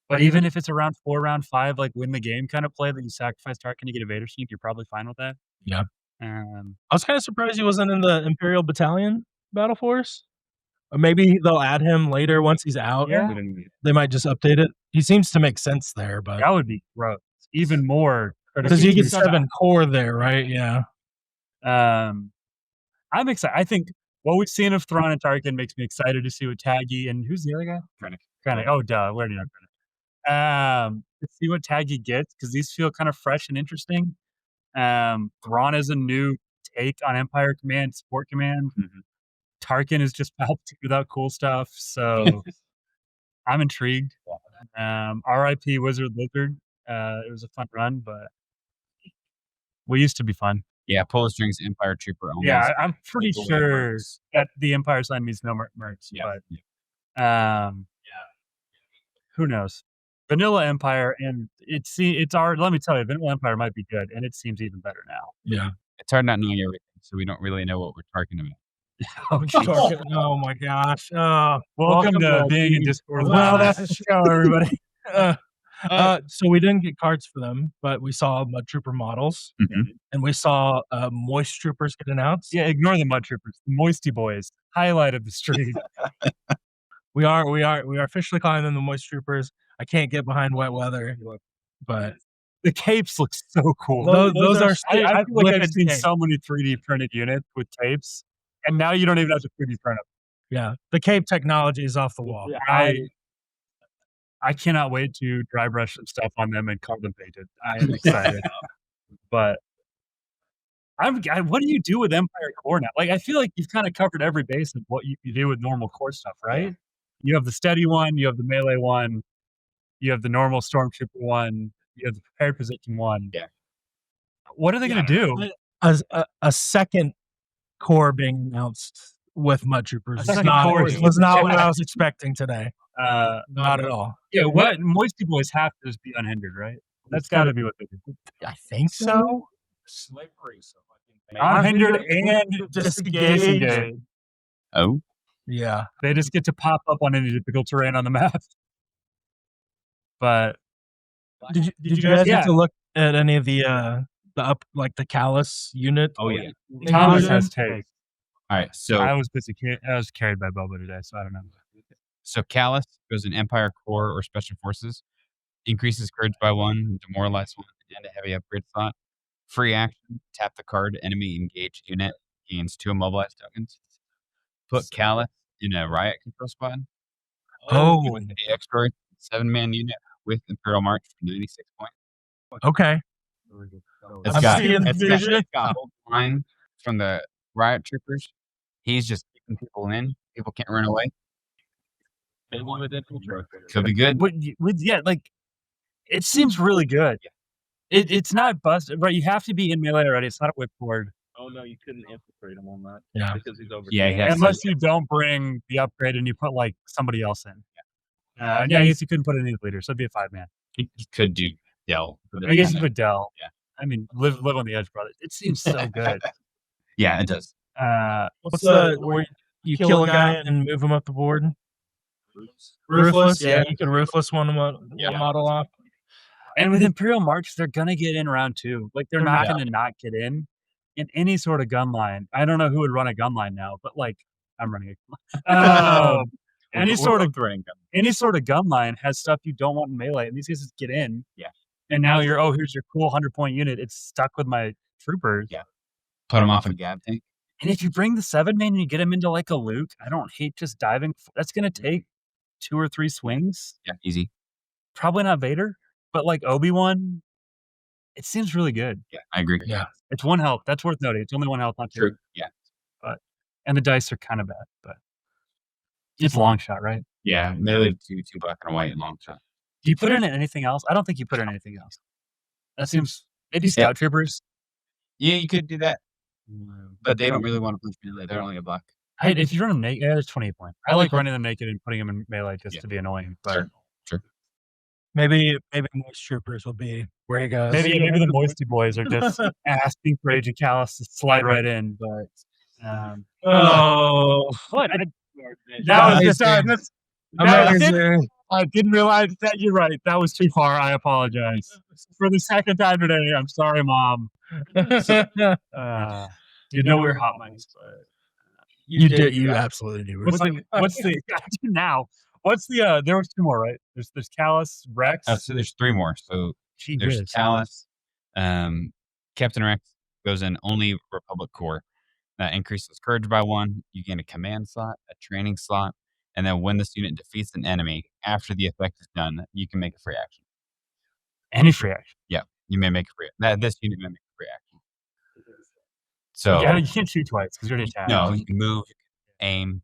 but even if it's around 4, round 5, like win the game kind of play that you sacrifice Tarkin to get a Vader swing, you're probably fine with that. Yeah. Um, I was kind of surprised he wasn't in the Imperial Battalion Battle Force. Or maybe they'll add him later once he's out. Yeah. They might just update it. He seems to make sense there, but that would be gross. Even more because you get 7 core there, right? Yeah. I'm excited. I think what we've seen of Thrawn and Tarkin makes me excited to see what Taggy and who's the other guy? Krennic. Oh, duh. Where do you know Krennic? To see what Taggy gets because these feel kind of fresh and interesting. Thrawn is a new take on Empire Command, Support Command. Mhm. Tarkin is just Palpatine without cool stuff. So I'm intrigued. R.I.P. Wizard Lizard. It was a fun run, but we used to be fun. Yeah, pull the strings, Empire Trooper. Almost. Yeah, I'm pretty Like the way it sure works. that the Empire sign means no mercs. Yeah. But who knows? Vanilla Empire, and it's our. Let me tell you, Vanilla Empire might be good, and it seems even better now. Yeah. It's hard not knowing everything, so we don't really know what we're talking about. Oh my gosh. Welcome to being in Discord. Well, that's the show, everybody. So we didn't get cards for them, but we saw Mud Trooper models, and we saw Moist Troopers get announced. Yeah, ignore the Mud Troopers. The Moisty Boys, highlight of the stream. We are officially calling them the Moist Troopers. I can't get behind wet weather, but The capes look so cool. Those are I feel like I've wicked seen capes. so many 3D printed units with capes, and now you don't even have to 3D print them. Yeah, the cape technology is off the wall. I cannot wait to dry brush some stuff on them and color them painted. I am excited. But what do you do with Empire Core now? Like, I feel like you've kind of covered every base of what you do with normal core stuff, right? You have the steady one, you have the melee one, you have the normal stormtrooper one, you have the prepared position one. Yeah. What are they going to do? A second core being announced with mud troopers A second core was not what I was expecting today. Not at all. Yeah, what Moisty Boys have to just be unhindered, right? That's got to be what they do. I think so. Slippery, so Unhindered and disengaged. Oh, Yeah. They just get to pop up on any difficult terrain on the map. But Did you guys Yeah. get to look at any of the like the Callus unit? oh yeah. Thomas has takes. All right. So I was carried by Boba today, so I don't know. So Callus goes in Empire Core or Special Forces, increases courage by 1, demoralize 1, and a heavy upgrade slot. Free action, tap the card, enemy engaged unit, gains 2 immobilized tokens. Put Callus in a riot control squad. Oh, The X-Droid, 7-man unit with Imperial March for 96 points. okay. It's I'm got, seeing it's the got, vision. it's got hold line from the riot troopers. He's just keeping people in. People can't run away. Could be good. Like it seems really good. It's not busted, right? You have to be in melee already. It's not a whipcord. Oh no, you couldn't infiltrate him on that. Yeah. Because he's over. Yeah, he has Unless you don't bring the upgrade and you put like somebody else in. I guess you couldn't put any leaders, so it'd be a 5-man. He could do Dell. I guess you put Dell. Yeah. I mean, live on the edge, brother. It seems so good. Yeah, it does. What's the where you kill a guy and move him up the board? Ruthless. Yeah, you can ruthless one model off. And with Imperial March, they're gonna get in round 2. Like they're not gonna not get in any sort of gun line. I don't know who would run a gun line now, but like I'm running a gun line. Any sort of gun line has stuff you don't want in melee, and these guys just get in. Yeah. And now here's your cool 100-point unit. It's stuck with my troopers. Yeah. Put him off a gab tank. And if you bring the 7-man and you get him into like a Luke, I don't hate just diving. That's gonna take 2 or 3 swings. Yeah, easy. Probably not Vader, but like Obi-Wan, it seems really good. Yeah, I agree. Yeah. It's 1 health. That's worth noting. It's only 1 health, not 2. True. Yeah. And the dice are kind of bad, but it's long shot, right? Yeah, melee 2 black and white and long shot. Do you put in anything else? I don't think you put in anything else. That seems maybe scout troopers. Yeah, you could do that. But they don't really want to punch melee. They're only a block. Hey, if you run them naked, it's 28 points. I like running them naked and putting them in melee just to be annoying. But Sure. Maybe moist troopers will be where he goes. maybe the Moisty Boys are just asking for Agent Callus to slide right in. But what? That was just I didn't realize that. You're right. That was too far. I apologize. For the second time today, I'm sorry, Mom. You know we're hot mics, but You did. You absolutely do. what's the now? What's the there was 2 more, right? There's Callus, Rex. So there's 3 more. So Gee there's whiz. Callus. Captain Rex goes in only Republic Core. That increases courage by 1. You gain a command slot, a training slot, and then when this unit defeats an enemy, after the effect is done, you can make a free action. Any free action. Yeah, you may make a free. This unit may make a free action. So Yeah, you can't shoot twice because you're already attacked. no, you can move, aim,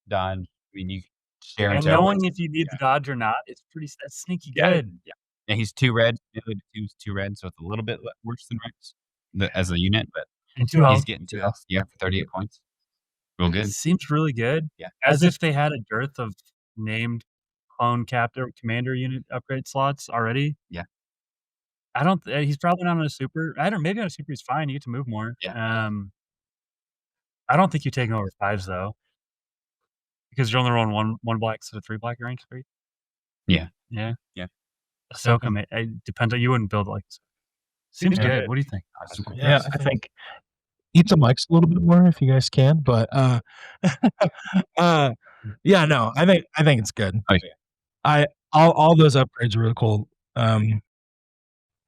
dodge. I mean, you share And into knowing everyone. if you need the dodge or not, it's that's sneaky Yeah. good. Yeah, and he's 2 red. Melee 2 is 2 red, so it's a little bit worse than Rex as a unit, but And 2 he's health. getting 2 health. Yeah, for 38 points. Real good. It seems really good. Yeah. As if they had a dearth of named clone captain commander unit upgrade slots already. Yeah. I don't. He's probably not on a super. I don't. Maybe on a super he's fine. You get to move more. Yeah. I don't think you're taking over 5s though, because you're only rolling one black instead of 3 black. Range 3. Yeah. Yeah. Yeah. Ahsoka. It depends on you. Wouldn't build it like. Seems good. What do you think? Yeah, I think eat the mics a little bit more if you guys can. But yeah, no, I think it's good. Okay. All those upgrades are really cool.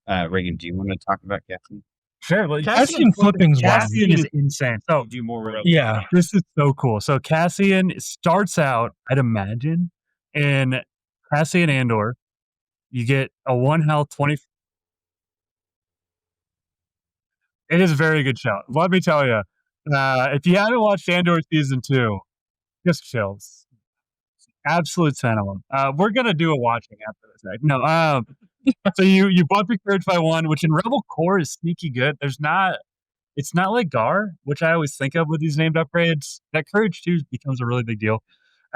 Reagan, do you want to talk about Cassian? Sure. Well, Cassian flipping's wild. Cassian is insane. So Do more. Yeah, this is so cool. So Cassian starts out, I'd imagine, in Cassian Andor. You get a 1 health 20. It is a very good show. Let me tell you, if you haven't watched Andor season 2, just chills. Absolute ton of them. We're gonna do a watching after this. No, so you bump your courage by 1, which in Rebel Core is sneaky good. It's not like Gar, which I always think of with these named upgrades. That courage 2 becomes a really big deal.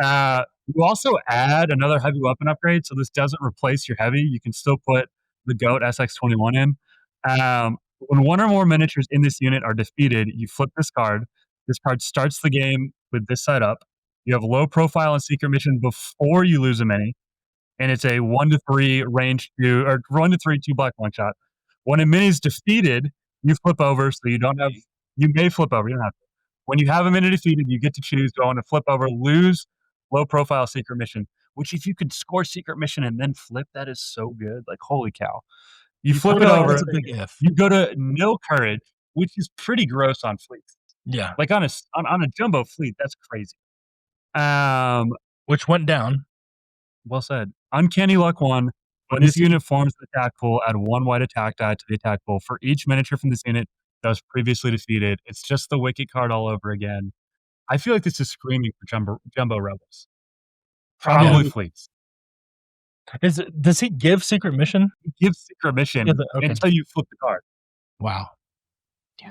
You also add another heavy weapon upgrade, so this doesn't replace your heavy. You can still put the GOAT SX-21 in. When 1 or more miniatures in this unit are defeated, you flip this card. This card starts the game with this side up. You have low profile and secret mission before you lose a mini, and it's a 1-3 range 2 or 1-3 2 black one shot. When a mini is defeated, you flip over, so you don't have. You may flip over. You don't have to. When you have a mini defeated, you get to choose: go on to flip over, lose low profile secret mission. Which, if you could score secret mission and then flip, that is so good. Like, holy cow! You flip it over. That's a big if. You go to nil courage, which is pretty gross on fleets. Yeah. Like on a jumbo fleet, that's crazy. Which went down. Well said. Uncanny Luck 1. When this unit forms the attack pool, add 1 white attack die to the attack pool for each miniature from this unit that was previously defeated. It's just the Wicked card all over again. I feel like this is screaming for jumbo rebels. Probably fleets. Does he give secret mission? He gives secret mission until you flip the card. Wow.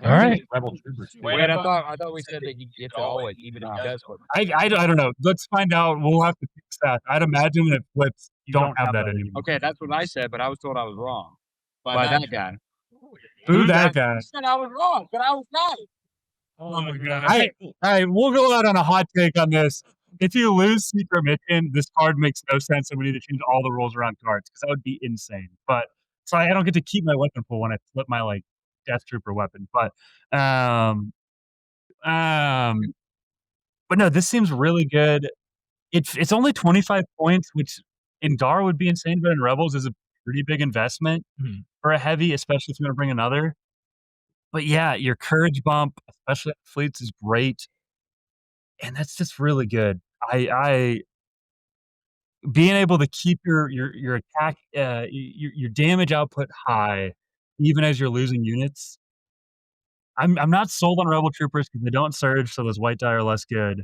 All right. Rebel troopers. Wait, I thought we said that he gets it always, even if he does flip. I don't know. Let's find out. We'll have to fix that. I'd imagine when it flips, you don't have that anymore. Okay, that's what I said, but I was told I was wrong by that guy. Who that guy? You said I was wrong, but I was right. Oh my god! All right, we'll go out on a hot take on this. If you lose secret mission, this card makes no sense, and we need to change all the rules around cards because that would be insane. But so I don't get to keep my weapon pool when I flip my Death Trooper weapon. But no, this seems really good. It's only 25 points, which in Gar would be insane, but in Rebels is a pretty big investment for a heavy, especially if you want to bring another. But yeah, your courage bump, especially at fleets, is great, and that's just really good. I being able to keep your attack, your damage output high, even as you're losing units. I'm not sold on Rebel Troopers because they don't surge, so those white die are less good.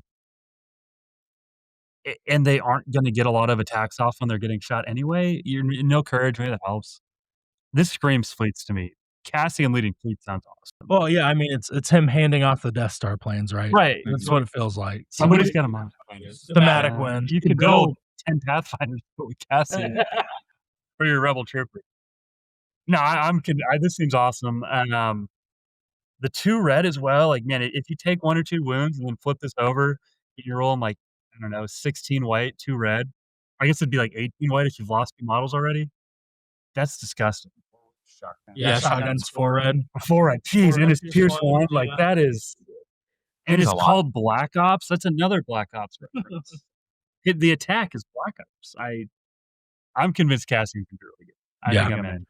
And they aren't going to get a lot of attacks off when they're getting shot anyway. You're no courage, maybe that helps. This screams fleets to me. Cassian leading fleet sounds awesome. Well, yeah, I mean, it's him handing off the Death Star plans, right? Right. That's what it feels like. Somebody's got them on. Thematic win. You could build 10 Pathfinders with Cassian for your Rebel Trooper. No, this seems awesome. And the 2 red as well. Like, man, if you take 1 or 2 wounds and then flip this over, you roll them 16 white, 2 red. I guess it'd be 18 white if you've lost 2 models already. That's disgusting. Shotgun. Yeah, shotgun's 4 red. 4 red. Jeez, and it's Pierce 1. That is. And it's called Black Ops. That's another Black Ops reference. The attack is Black Ops. I'm convinced Cassian can be really good. I think I'm in.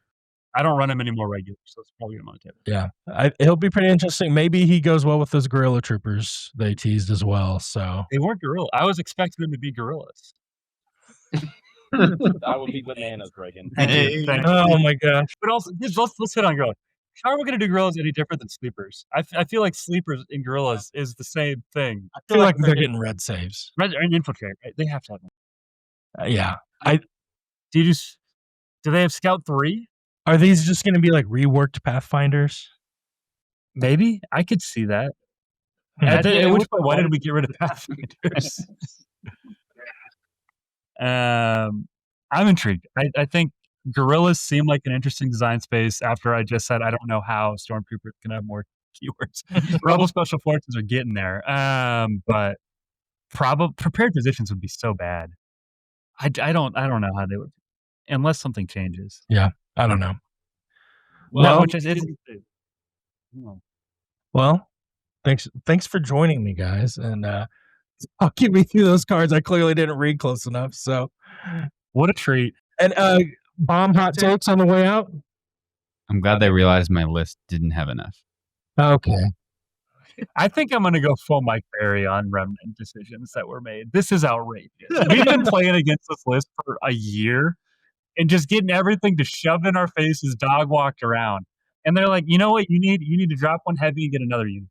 I don't run him anymore regular, so it's probably on the table. Yeah, it'll be pretty interesting. Maybe he goes well with those guerrilla troopers they teased as well. So they weren't guerrilla. I was expecting them to be guerrillas. I will be bananas, Reagan. Thank you. Oh my gosh! But also, let's hit on guerrillas. How are we going to do guerrillas any different than sleepers? I feel like sleepers and guerrillas is the same thing. I feel like they're getting red saves. Red and infiltrate. Right? They have to have them. Yeah. Do they have Scout 3? Are these just going to be reworked Pathfinders? Maybe. I could see that. At which point, why did we get rid of Pathfinders? I'm intrigued. I think guerrillas seem like an interesting design space after I just said I don't know how stormtroopers can have more keywords. Rebel special forces are getting there. But prepared positions would be so bad. I don't know how they would, unless something changes. Yeah, I don't know. Well, thanks for joining me, guys, and I'll give me through those cards. I clearly didn't read close enough, so what a treat. And bomb hot takes on the way out. I'm glad they realized my list didn't have enough. Okay. I think I'm going to go full Mike Berry on remnant decisions that were made. This is outrageous. We've been playing against this list for a year and just getting everything to shove in our faces, dog walked around. And they're like, you know what you need? You need to drop 1 heavy and get another unit.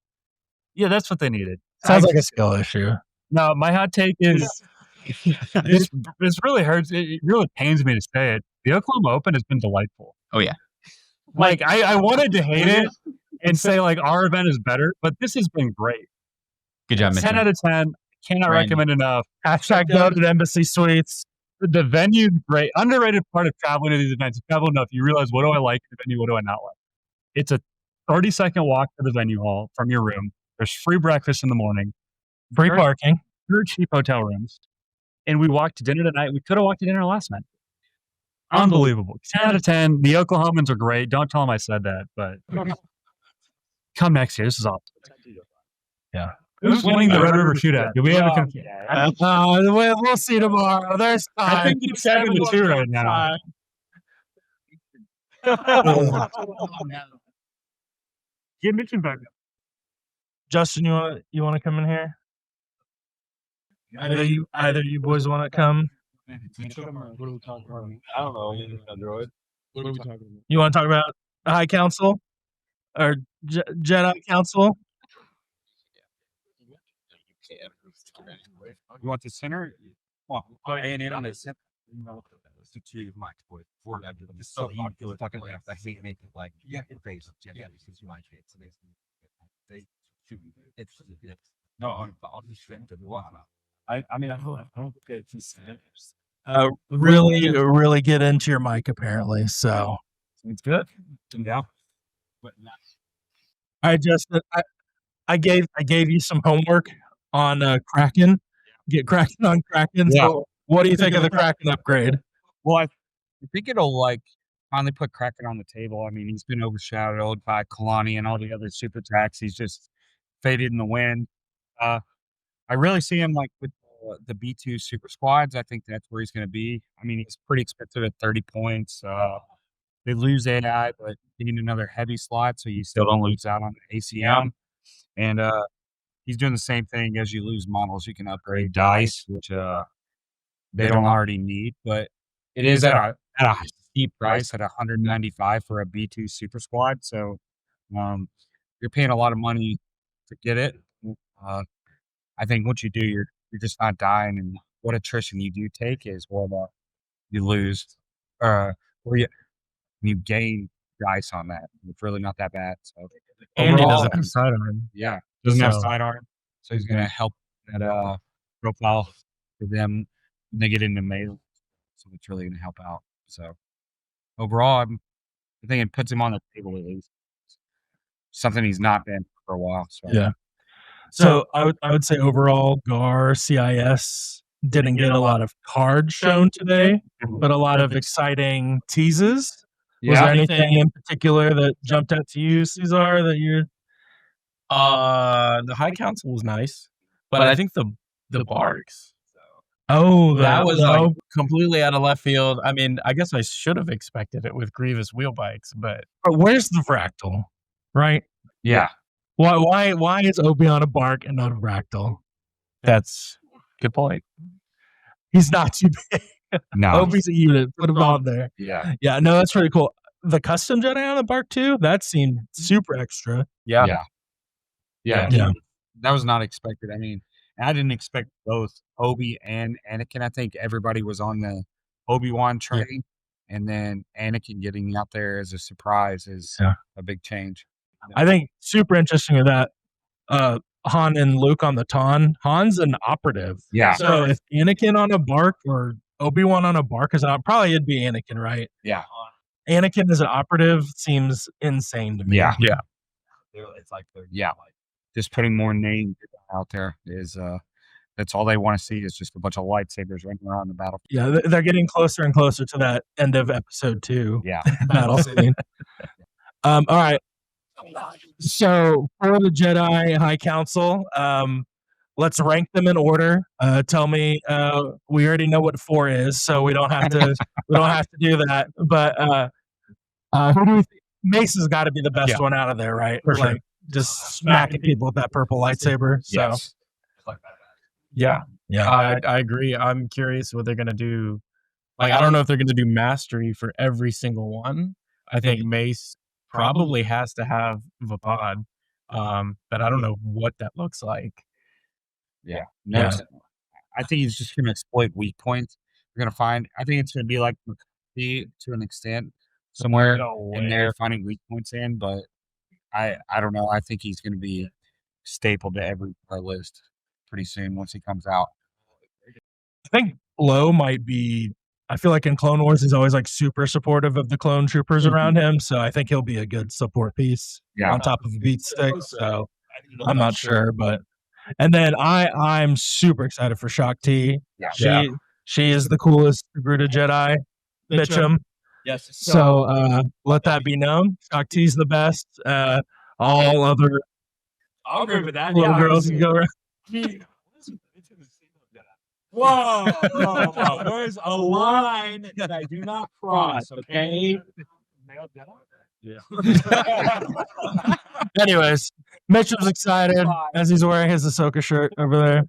Yeah, that's what they needed. Sounds like a skill issue. No, my hot take is This really hurts. It really pains me to say it. The Oklahoma Open has been delightful. Oh yeah. Like I wanted to hate it and say like our event is better, but this has been great. Good job, 10 Mitchell. out of 10. Cannot Randy. recommend enough. Hashtag go to Embassy Suites. The venue's great. Underrated part of traveling to these events. You travel enough, you realize what do I like in the venue, what do I not like. It's a 30-second walk to the venue hall from your room. There's free breakfast in the morning. Free parking. Very cheap hotel rooms. And we walked to dinner tonight. We could have walked to dinner last night. Unbelievable. 10 out of 10. The Oklahomans are great. Don't tell them I said that, but come next year. This is awesome. Yeah. Who's winning the Red River Shootout? Do we have a We'll see tomorrow. There's time. I think it's 7-2 right now. Get Mitchell back up. Justin, you want to come in here? Either you boys want to come? What are we talking about? I don't know. Android. What are we talking about? You want to talk about High Council or Jedi Council? You want the center? Come on, in on the center. So you fucking left. I hate making like it face. Yeah, because you might hit. So they shoot. It's no. I'll just fit to the one. I mean I don't get it. Really get into your mic apparently. So It's good. Yeah. But not. I gave you some homework on Kraken. Get Kraken on Kraken. Yeah. So what do you think of the Kraken upgrade? Well, I think it'll like finally put Kraken on the table. I mean, he's been overshadowed by Kalani and all the other super tracks. He's just faded in the wind. I really see him like with the B2 super squads. I think that's where he's going to be. I mean, he's pretty expensive at 30 points. They lose AI, but you need another heavy slot, so you still don't lose out on the ACM. And he's doing the same thing as you lose models. You can upgrade dice, which they don't already need, but it is at a steep price at 195 for a B2 super squad. So you're paying a lot of money to get it. I think once you do, you're just not dying. And what attrition you do take is you lose or you gain dice on that. It's really not that bad. So And he overall, doesn't have sidearm. yeah, doesn't have So- sidearm, so he's gonna help that profile for them when they get into melee. So it's really gonna help out. So overall, I think it puts him on the table at least. Something he's not been for a while. So Yeah. So I would say overall, GAR CIS didn't get a lot of cards shown today, but a lot of exciting teases. Was there anything in particular that jumped out to you, Cesar, that you're? The High Council was nice, but I think the Barks. Oh, That was like completely out of left field. I mean, I guess I should have expected it with Grievous wheel bikes, but But where's the fractal? Right? yeah. Why is Obi on a bark and not a fractal? that's good point. He's not too big. No. Obi's a unit. Put him on there. Yeah. Yeah, no, that's pretty cool. The custom Jedi on the bark too. That seemed super extra. Yeah. Yeah. Yeah. That was not expected. I mean, I didn't expect both Obi and Anakin. I think everybody was on the Obi-Wan train, and then Anakin getting out there as a surprise is a big change. I think super interesting with that. Han and Luke on the Ton. Han's an operative. Yeah. So if Anakin on a bark or Obi-Wan on a bark is out, probably it'd be Anakin, right? Yeah. Anakin as an operative seems insane to me. Yeah. Yeah. It's like just putting more names out there is that's all they want to see is just a bunch of lightsabers running around the battlefield. Yeah, they're getting closer and closer to that end of episode 2 Yeah. battle scene. All right. So for the Jedi High Council, let's rank them in order. Tell me, we already know what 4 is, so we don't have to do that. But who do you think? Mace has got to be the best one out of there, right? For sure. Like just smacking people with that purple lightsaber. So Yes. Yeah. yeah, I agree. I'm curious what they're gonna do. Like, I don't know if they're gonna do mastery for every single one. I think Mace probably has to have Vapad, but I don't know what that looks like. Yeah. Yeah. I think he's just going to exploit weak points. You're going to find. I think it's going to be like McCarthy to an extent, somewhere in there finding weak points in. But I don't know. I think he's going to be stapled to every list pretty soon once he comes out. I think Low might be. I feel like in Clone Wars, he's always like super supportive of the clone troopers around him. So I think he'll be a good support piece on top of a beat stick. So I'm not sure, but and then I'm super excited for Shock T. She is the coolest Gruta Jedi, Mitchum. Yes. So let that be known. Shock T's the best. All other I'll agree with that. little girls can go around. Whoa, there's a line that I do not cross, okay? Yeah. Anyways, Mitchum's excited as he's wearing his Ahsoka shirt over there.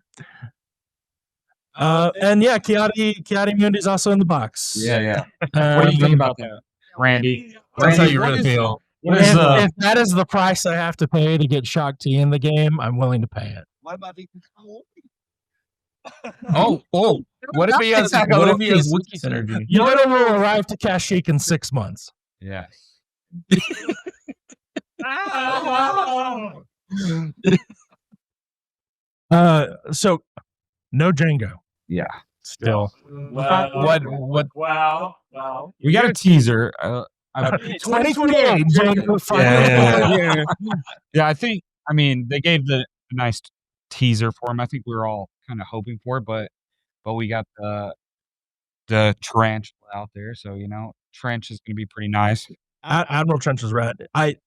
And yeah, Kiadi Mundi's also in the box. Yeah. What do you think about that, Randy? That's how you really feel. If that is the price I have to pay to get Shock T in the game, I'm willing to pay it. Why about the Oh! What if he has Wookiee synergy? Yoda will arrive to Kashyyyk in 6 months. Yeah. So no Django. Yeah. Still. What? Wow. We got a teaser. 2028. Yeah, I think. I mean, they gave the nice teaser for him. I think we were all kind of hoping for it, but we got the Trench out there, so Trench is going to be pretty nice. Admiral Trench is red. I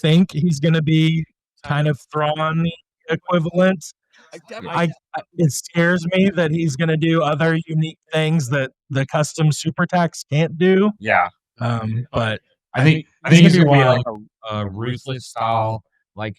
think he's going to be kind of Thrawn equivalent. It scares me that he's going to do other unique things that the custom super tax can't do. Yeah. But I think he's going to be like a ruthless style, like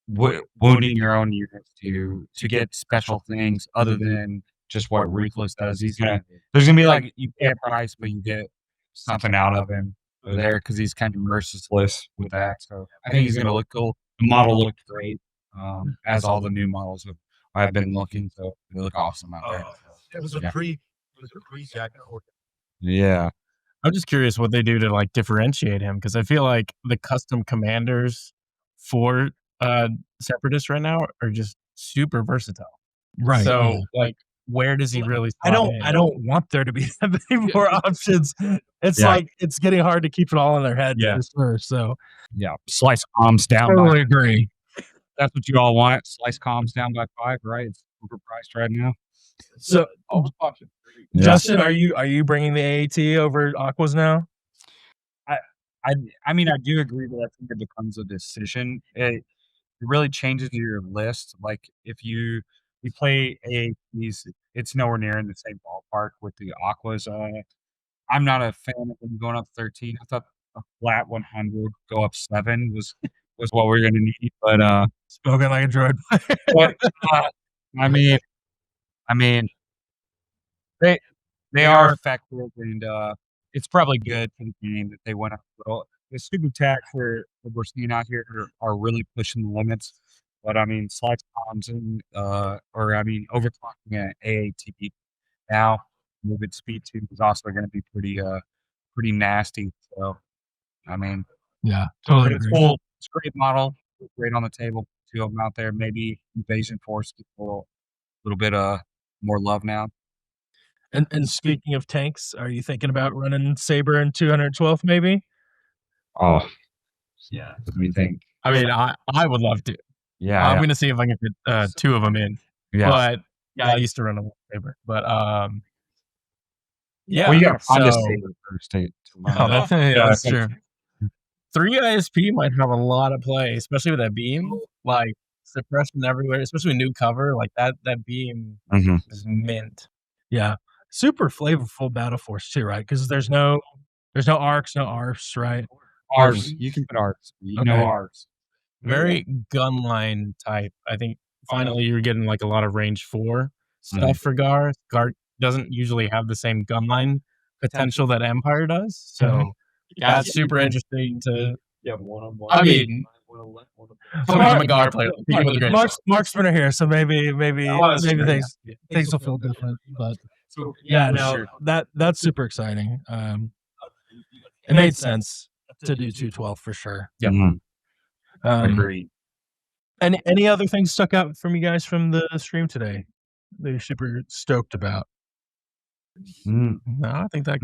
wounding your own units to get special things other than just what Ruthless does. There's gonna be like you pay a price, but you get something out of him there because he's kind of merciless with that. So I think he's gonna look cool. The model looked great, as all the new models have been looking. So they look awesome out there. It was a pre Jack. Yeah. I'm just curious what they do to like differentiate him because I feel like the custom commanders for Separatists right now are just super versatile. right. So like, where does he really? I don't want there to be that many more options. It's like it's getting hard to keep it all in their head. Yeah. For sure. So Yeah. Slice comms down. totally agree. That's what you all want. Slice comms down by 5, right? It's overpriced right now. So Yeah. Justin, are you bringing the AAT over Aquas now? I mean, I do agree that I think it becomes a decision. It really changes your list. Like if you play AATs, it's nowhere near in the same ballpark with the Aquas. I'm not a fan of them going up 13. I thought a flat 100 go up 7 was what we are going to need. But Spoken like a droid. I mean, they are effective, and it's probably good for the game that they went up a little. The stupid tax that we're seeing out here are really pushing the limits. But I mean, slice comms and overclocking an AAT now, moving speed 2 is also going to be pretty nasty. So, I mean, Yeah, totally it's agree. cool. It's a great model, great on the table. 2 of them out there. Maybe Invasion Force gets a little bit more love now. And speaking of tanks, are you thinking about running Saber in 212 maybe? Oh, yeah. What do you think? I mean, I would love to. Yeah, I'm going to see if I can fit 2 of them in. yeah. But I used to run a Saber. But yeah. Well, you got to find a so- Saber first to that's true. 3 ISP might have a lot of play, especially with that beam. Like suppression everywhere, especially with new cover. Like that beam Mhm. is mint. Yeah. Super flavorful battle force too, right? Because there's no arcs, no ARFs, right? Ours. You can put ours. You know Okay. ours. Very gunline type. I think finally you're getting like a lot of range 4 stuff for Gar. Gar doesn't usually have the same gunline potential that Empire does. So that's super interesting to. Yeah, one-on-one. I mean, I'm a guard player. Marksmen are here, so maybe things will feel different. But yeah, no, that's super exciting. It made sense to do 212 for sure. Yeah. Agreed. Any other things stuck out from you guys from the stream today that you're super stoked about? No, I think that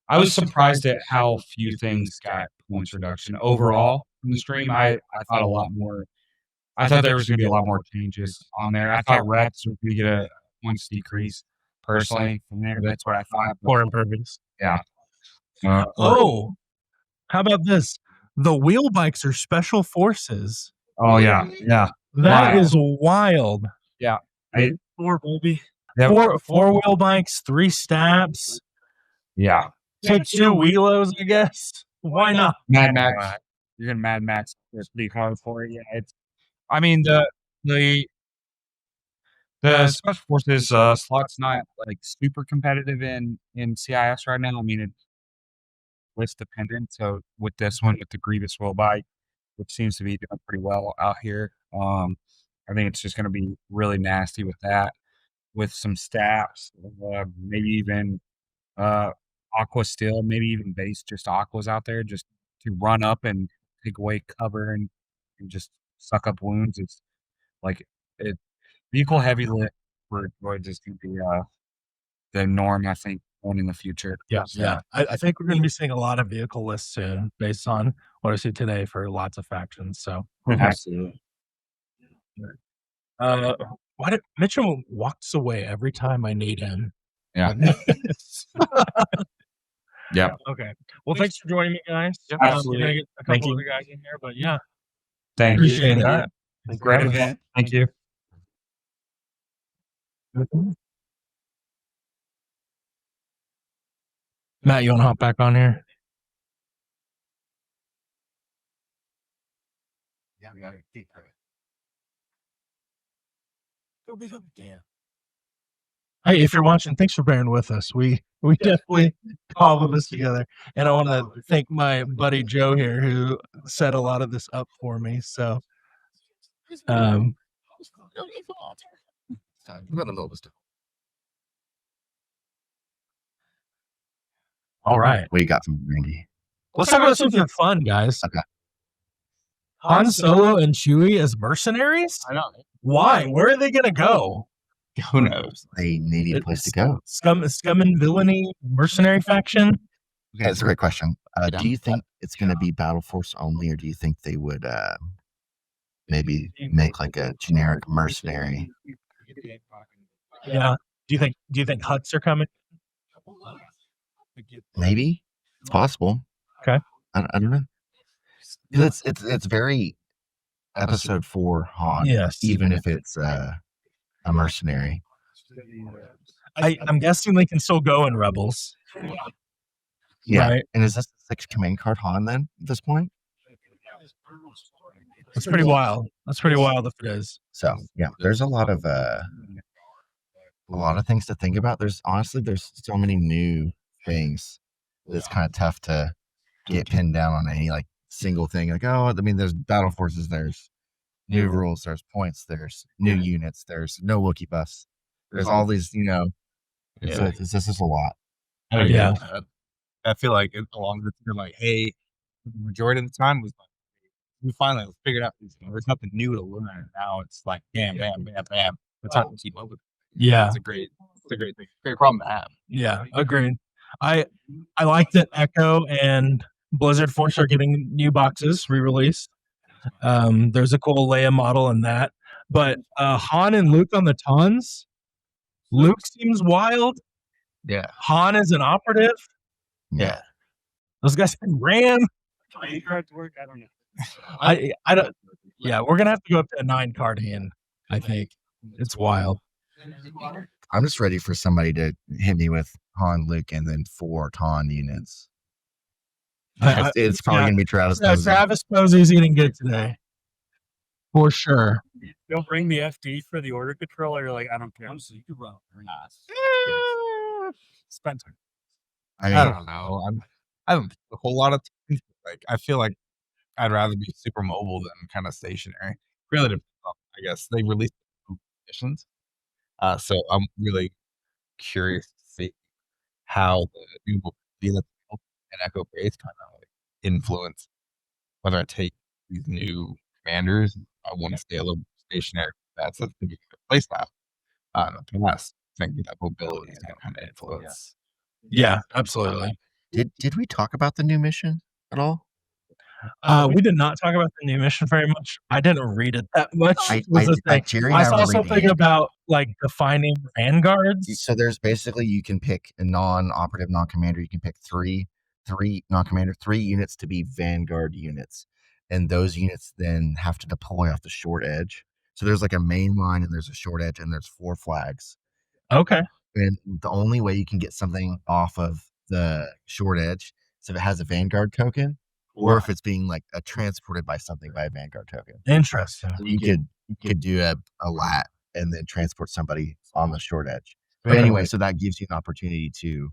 I was surprised at how few things got points reduction overall from the stream. I thought a lot more. I thought there was going to be a lot more changes on there. I thought reps were going to get a points decrease personally from there. That's what I thought. for impervious. Yeah. Oh, how about this? The wheel bikes are special forces. Oh yeah. Yeah. That is wild. Yeah. 4 baby. Yep. Four wheel bikes, 3 stabs. Yeah. Take 2 wheelos, I guess. Why not? Mad Max. You're gonna Mad Max. It's pretty hard for it. Yeah. I mean the special forces slot's not like super competitive in CIS right now. I mean it's list dependent. So with this one, with the Grievous wheel bike, which seems to be doing pretty well out here, I think it's just going to be really nasty with that, with some stabs, maybe even aqua steel, maybe even base just aquas out there just to run up and take away cover and just suck up wounds. It's like vehicle heavy lit for droids is going to be the norm, I think, going in the future. Yeah. I think we're going to be seeing a lot of vehicle lists soon based on what I see today for lots of factions. So Absolutely. why did Mitchell walks away every time I need him? Yeah. Yeah. Okay. Well, thanks for joining me, guys. Absolutely. Gonna get a couple other guys in here, but yeah. Thank Appreciate you. it. Great event. Thank you. Matt, you want to hop back on here? Yeah, we got it. Hey, if you're watching, thanks for bearing with us. We definitely cobbled this together, and I want to thank my buddy Joe here who set a lot of this up for me. So, all right, What do you got from Randy? let's talk about something fun, guys. Okay. Han Solo and Chewie as mercenaries? I know. Why? Where are they going to go? Who knows? They need a place to go. Scum and villainy mercenary faction? Okay, that's a great question. Do you think it's going to be Battle Force only, or do you think they would maybe make like a generic mercenary? Yeah. Do you think Huts are coming? Maybe it's possible. Okay. I don't know. It's very Episode 4 Han. Yes. Even if it's a mercenary. I'm guessing they can still go in Rebels. Yeah. Right. And is this the 6th command card Han then at this point? That's pretty wild. That's pretty wild if it is. So yeah, there's a lot of things to think about. There's so many new things that it's kind of tough to get pinned down on any like single thing. Like, oh, I mean, there's battle forces, there's new rules, there's points, there's new units, there's no Wookiee buffs, there's all these, so this is a lot. Yeah. I feel like along the you're like, hey, the majority of the time was like, we finally figured out there's nothing new to learn. Now it's like bam, bam, bam, bam. It's hard to keep up with it. Yeah. It's a great thing. Great problem to have. Yeah, agreed. I like that Echo and Blizzard Force are getting new boxes re-released. There's a cool Leia model in that. But Han and Luke on the tons. Luke seems wild. Yeah. Han is an operative. Yeah. Those guys ran. I don't know. I don't. Yeah, we're gonna have to go up to a 9 card hand. I think it's wild. I'm just ready for somebody to hit me with Han, Luke, and then 4 Taun units. It's probably gonna be Travis Posey. Travis Posey's eating good today, for sure. Don't bring the FD for the order controller. You're like, I don't care. So you can run. Spencer. I don't know. I haven't a whole lot of things. Like I feel like I'd rather be super mobile than kind of stationary. Really depends on, I guess they released missions. So I'm really curious to see how the new mobility that's built in Echo Base kind of like influence whether I take these new commanders. I want to stay a little stationary. That's a big play style. In the past, I think that mobility is going to kind of influence. Yeah, absolutely. Did we talk about the new mission at all? We did not talk about the new mission very much. I didn't read it that much. was the thing. Jerry and I I saw were reading something it. about like defining vanguards. So there's basically you can pick a non-operative, non-commander. You can pick three non-commander, 3 units to be vanguard units, and those units then have to deploy off the short edge. So there's like a main line, and there's a short edge, and there's 4 flags. Okay. And the only way you can get something off of the short edge is if it has a vanguard token, or if it's being like transported by something by a vanguard token. Interesting. So you could do a lat and then transport somebody on the short edge. But anyway, so that gives you an opportunity to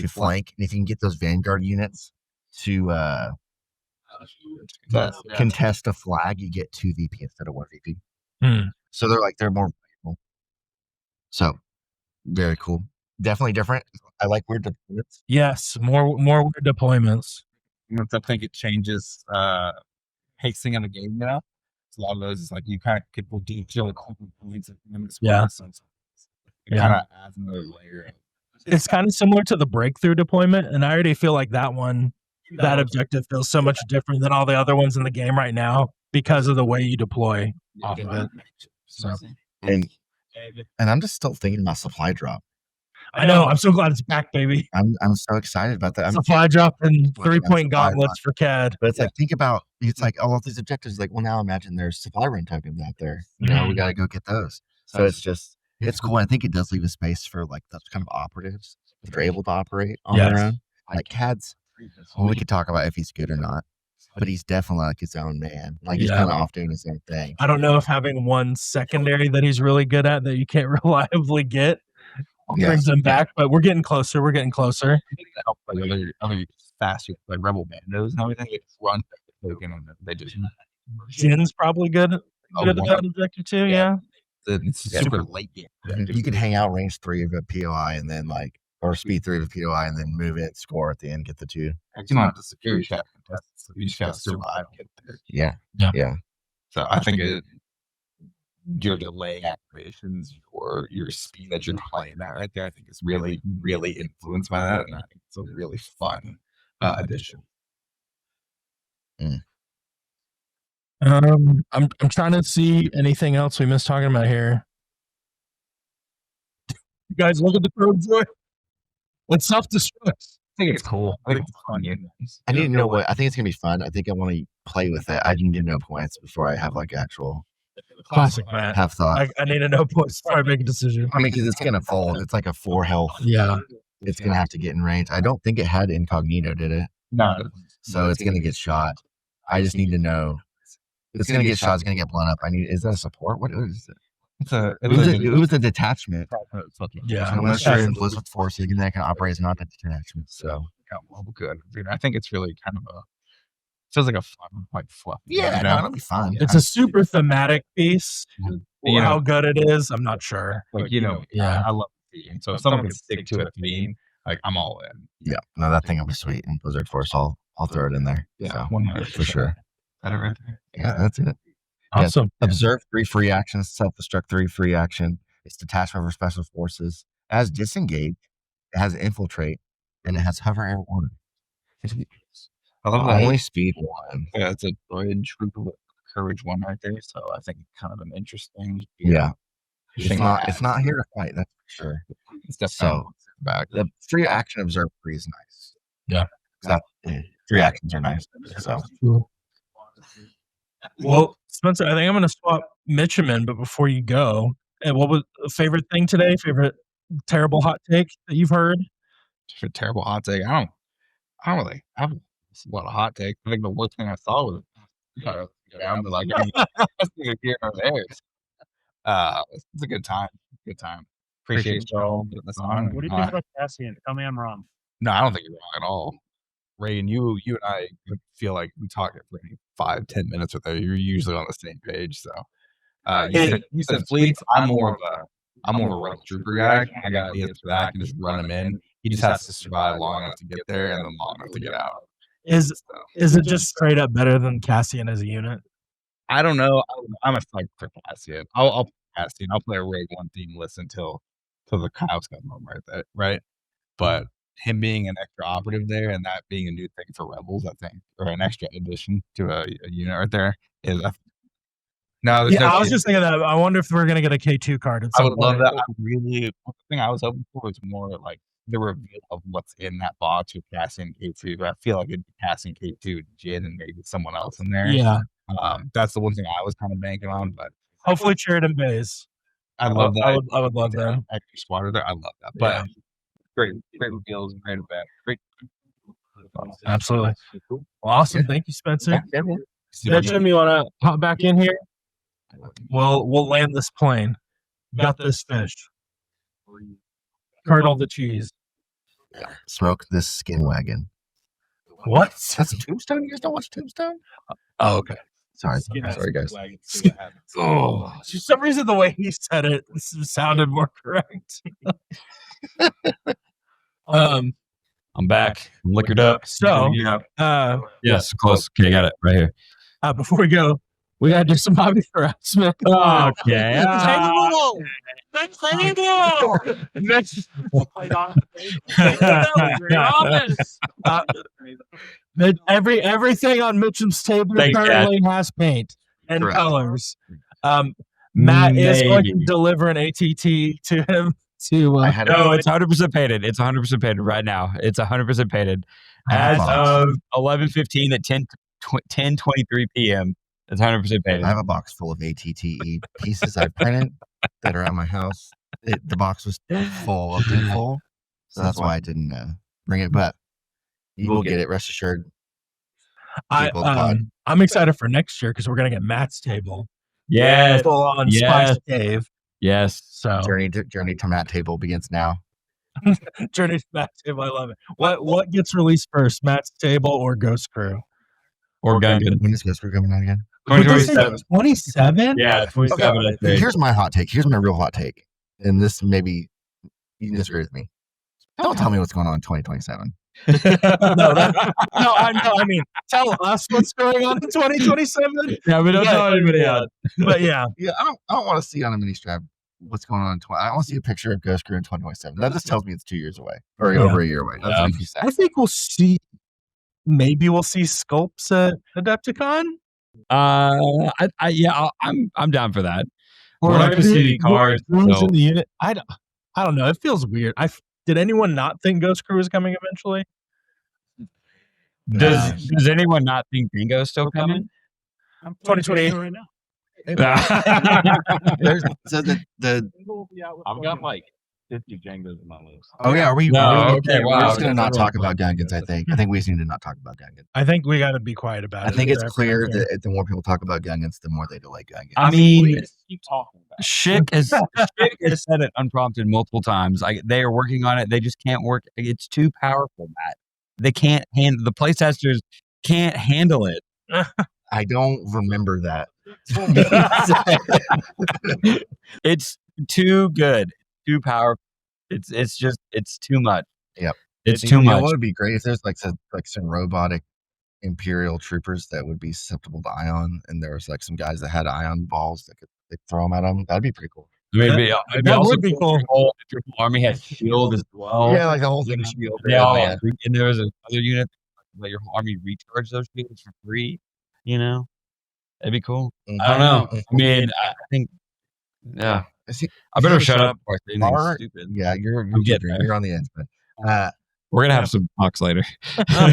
flank, and if you can get those vanguard units to contest a flag, you get 2 VP instead of 1 VP. So they're more valuable. So very cool. Definitely different. I like weird deployments. Yes, more weird deployments. I think it changes pacing of the game. You know, so a lot of those is like you kind of get do feel points of Yeah. It kind of adds another layer. It's kind of similar to the breakthrough deployment, and I already feel like that objective feels so much different than all the other ones in the game right now because of the way you deploy off of it. So, and I'm just still thinking about supply drop. I know. I'm so glad it's back, baby. I'm so excited about that. Supply drop and 3-point gauntlets for CAD. But it's like, think about, it's like all of these objectives. Like, well, now imagine there's supply run tokens out there. You know, we got to go get those. So it's cool. I think it does leave a space for like those kind of operatives that are able to operate on their own. Like CAD's, well, we could talk about if he's good or not, but he's definitely like his own man. Like he's kind of off doing his own thing. I don't know if having one secondary that he's really good at that you can't reliably get brings him back, but we're getting closer. We're getting closer. I think that helps like other faster like rebel bandos and everything. They just run token and they just. Jin's probably good at that objective too. Yeah. It's super late game. You could hang out range 3 of a POI and then or speed 3 of a POI and then move it, score at the end, get the 2. You don't have to security check contests. You just got to survive. Get there. Yeah. So I think your delay activations, your speed that you're playing that right there, I think is really, really influenced by that, and I think it's a really fun addition. I'm trying to see anything else we missed talking about here. You guys look at the code joy. Let's self-destruct. I think it's cool. I think it's fun. I need to know what I think it's gonna be fun. I think I want to play with it. I need to know points before I have like actual classic man. Have thought. I need to know points before I make a decision. I mean, because it's gonna fold. It's like a 4 health. Yeah. It's gonna have to get in range. I don't think it had incognito, did it? No. So it's gonna get shot. I just need to know. It's gonna get shot. It's gonna get blown up. Is that a support? What is it? It was a detachment. Yeah. Unless you're in Blizzard Force, then that can operate as not a detachment. So well, good. Dude, I think it's really kind of feels like a fun, like fluff. Yeah, that'll be fun. It's a super thematic piece. How good it is, I'm not sure. Like I love the theme. So if someone can stick to a theme, like I'm all in. Yeah, no, that thing will be sweet in Blizzard Force. I'll throw it in there. Yeah, so, for sure. That it right there. Yeah, that's it. Awesome. Yeah. Observe 3 free actions, self-destruct 3 free action. It's detachment for special forces. It has disengage, it has infiltrate, and it has hover air 1. I love that. Only speed 1. Yeah, it's a bridge courage 1 right there. So I think kind of an interesting. Yeah. It's not here to fight, that's for sure. It's definitely back. The free action observe 3 is nice. Yeah. 3 actions are nice. So cool. Well, Spencer, I think I'm going to swap Mitchum in, but before you go, what was a favorite thing today? Favorite terrible hot take that you've heard? Terrible hot take. I don't really have a lot of hot takes. I think the worst thing I saw was I'm like here or there. It's a good time. Good time. Appreciate y'all putting this on. What do you think about Cassian? Tell me I'm wrong. No, I don't think you're wrong at all. Reagan, you and I feel like we talk for 5-10 minutes with her. You're usually on the same page. So you said fleets. I'm more of a rebel trooper guy. I got ideas for that. I can just run him in. He just has to survive long enough to get there and then long enough to get out. Is it just straight up better than Cassian as a unit? I don't know. I'm a psych for Cassian. I'll play Cassian. I'll play a Rogue One theme list until the cows come home, right? But him being an extra operative there and that being a new thing for Rebels, I think, or an extra addition to a unit right there is. No, I was just thinking that. I wonder if we're gonna get a K2 card. At some I would love point. that. The thing I was hoping for was more like the reveal of what's in that box with Cassian K2. I feel like it'd be Cassian K2, Jin, and maybe someone else in there. Yeah. That's the one thing I was kind of banking on, but hopefully Sheridan Bays. I love that. I would love that. Extra squadron there. I love that. But great reveals and great event. Great. Absolutely. Well, awesome. Thank you, Spencer. Yeah. Jim, you want to hop back in here? We'll land this plane. Got this fish. Curdle the cheese. Smoke this skin wagon. What? That's Tombstone? You guys don't watch Tombstone? Oh, okay. Sorry, guys. Oh, for some reason the way he said it sounded more correct. I'm back. I'm liquored up. So, yes, close. Okay, got it right here. Before we go, we gotta do some hobby harassment. Okay. Everything on Mitchum's table currently has paint and colors. Matt is going to deliver an ATT to him. No, it's 100% painted. It's 100% painted right now. It's 100% painted. As of 11:15 at 10:23 p.m. It's 100% painted. I have a box full of ATTE pieces I've printed that are at my house. The box was full, so that's why I didn't bring it. But you will get it, rest assured. I'm excited for next year because we're gonna get Matt's table. Yes, full on Spice Cave. Yes. So journey to Matt table begins now. Journey to Matt's table. I love it. What gets released first, Matt's table or Ghost Crew? Or Gungan. When is Ghost Crew coming out again? 2027. 27? Yeah, 27. Okay. Here's my hot take. Here's my real hot take. And this maybe you can disagree with me. Don't tell me what's going on in 2027. I mean, tell us what's going on in 2027. Yeah, we don't tell anybody else. But yeah, I don't want to see on a Ministrav what's going on in I want to see a picture of Ghost Crew in 2027. That just tells me it's 2 years away or over a year away. That's what you said. I think we'll see. Maybe we'll see sculpts at Adepticon. I'm down for that. We're not going to see any cards. In the unit. I don't know. It feels weird. Did anyone not think Ghost Crew was coming eventually? Does anyone not think Bingo's still coming? 2028 right now. I've got like 50 Jangos in my list. Oh yeah, okay, we're wow. just gonna not talk about Gungans. I think we just need to not talk about Gungans. I think we got to be quiet about it. I think it's clear that the more people talk about Gungans, the more they delay Gungans. I mean, Keep talking about it. Schick has said it unprompted multiple times. They are working on it. They just can't work. It's too powerful, Matt. They can't handle the playtesters can't handle it. I don't remember that. It's too good, too powerful. It's too much. Yep, it's too much. It would be great if there's like some robotic Imperial troopers that would be susceptible to ion, and there was like some guys that had ion balls that could throw them at them. That'd be pretty cool. That would be cool. The Triple Army had shield as well. Yeah, like the whole thing shield. And there was another unit let your whole army recharge those shields for free. You know, that'd be cool. I don't know. I mean, I think, yeah. I better shut up. Stupid. Yeah, you're on the edge, but we're gonna have some talks later. Oh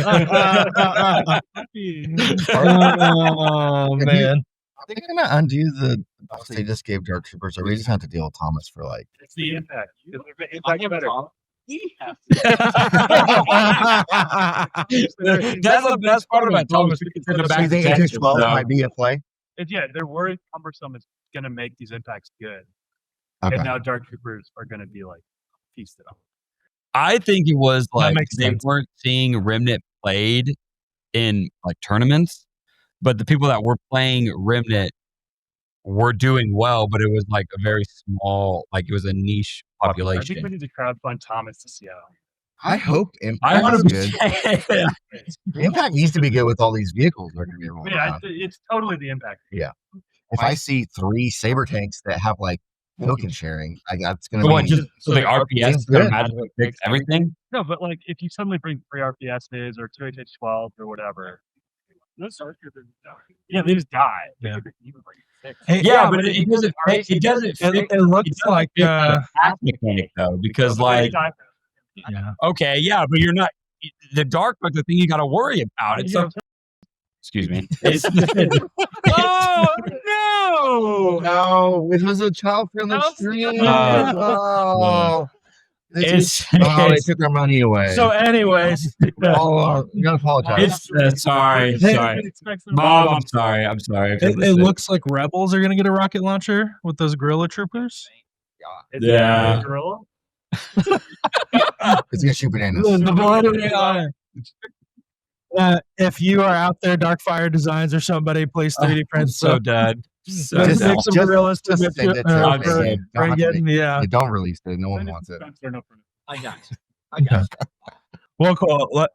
man. Are they gonna undo the buffs they just gave Dark Troopers, or we just have to deal with Thomas for like? It's the impact. Impact better. That's the best part about Thomas. So you think H12 might be a play? They're worried cumbersome is going to make these impacts good. Okay. And now Dark Troopers are going to be like feasted on. I think it was like they weren't seeing Remnant played in like tournaments, but the people that were playing Remnant were doing well, but it was like a very small, like it was a niche I think population. we need to crowdfund Thomas to Seattle. I hope I Impact is good. 100%. Impact needs to be good with all these vehicles they're going to be rolling Yeah, out. it's totally the impact. Yeah. If I see 3 saber tanks that have like token sharing, that's going to But what, be just so the RPS seems is going to good. magically fix everything? No, but like if you suddenly bring 3 RPSs or 2 HH12 or whatever, those Startroopers, they just die. Yeah. Hey, Yeah, but it doesn't fit. It doesn't fit. It looks like the path mechanic though, because like, okay, yeah, but you're not the dark, but the thing you got to worry about. It's so. Excuse me. It's, Oh no! No, it was a child-friendly stream. They took our money away. So, anyways, you gotta apologize. Sorry. Mom, I'm sorry. It looks like Rebels are going to get a rocket launcher with those guerrilla troopers. Yeah. It's gonna shoot bananas. If you are out there, Darkfire Designs or somebody, please 3D print. So dead. So Just dead. some gorillas to send it to me. bring in. Yeah. They don't release it. No one wants it. I got you. Well, cool.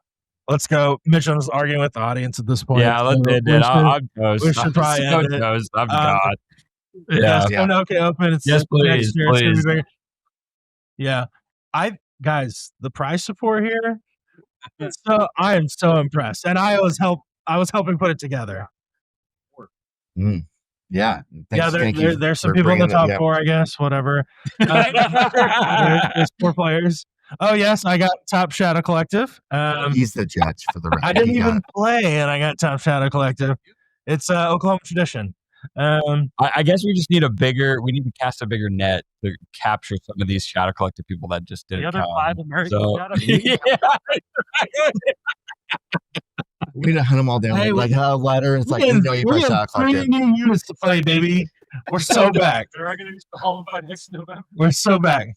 Let's go. Mitch was arguing with the audience at this point. Yeah, let's end it. I'm toast. We should probably end it. Toast. I'm God. Yeah. Okay, open. It's yes, please. next year. It's gonna be Please. bigger. Yeah. Guys, the price support here. So I am so impressed, and I was helping put it together. Yeah. There's some people in the top 4, I guess. Whatever. There's 4 players. Oh yes, I got Top Shadow Collective. He's the judge for the record. I didn't even play, and I got Top Shadow Collective. It's Oklahoma tradition. I guess we just need we need to cast a bigger net to capture some of these Shadow Collective people that just didn't The other come. 5 American So, Shadow We need to hunt them all down like a ladder. It's like, you we have 3 new units to play, baby. We're so back. They're going to use the Hall by next November. We're so back.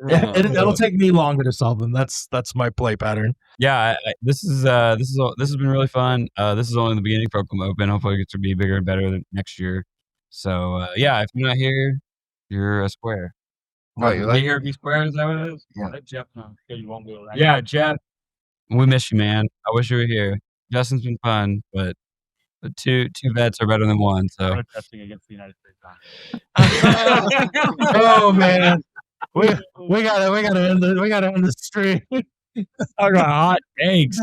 It'll take me longer to solve them. That's my play pattern. Yeah, this has been really fun. This is only the beginning for Oklahoma Open. Hopefully, it gets to be bigger and better than next year. So if you're not here, you're a square. Right, You're here to be square. Is that what it is? Yeah. Jeff, you won't be able to. Yeah, Jeff. We miss you, man. I wish you were here. Justin's been fun, but two vets are better than one. So protesting against the United States. Oh man, we gotta end the stream. I got hot eggs.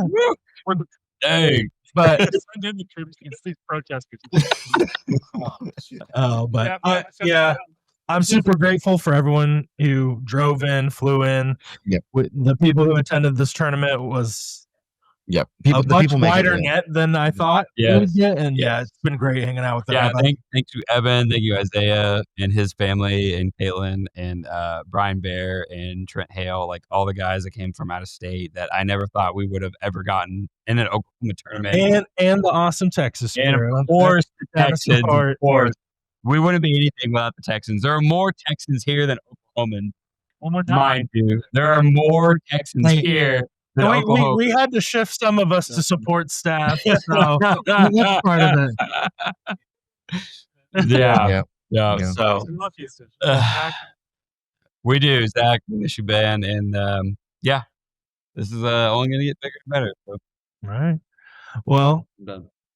Dang. But send in the troops against these protesters. I'm super grateful for everyone who drove in, flew in. Yep. The people who attended this tournament was the much people make it wider real. net than I thought. Yes. It would get, and it's been great hanging out with everybody. Thanks to Evan, thank you Isaiah and his family, and Caitlin and Brian Bear and Trent Hale, like all the guys that came from out of state that I never thought we would have ever gotten in an Oklahoma tournament. And the awesome Texas and crew. of course the Texans. Support. Of course, we wouldn't be anything without the Texans. There are more Texans here than Oklahomans. One more time. Mind you, there are more Texans here. We had to shift some of us to support staff, so that's part of it. Yeah. So we do, Zach. We miss you, Ben, and this is only going to get bigger and better. So. Right. Well,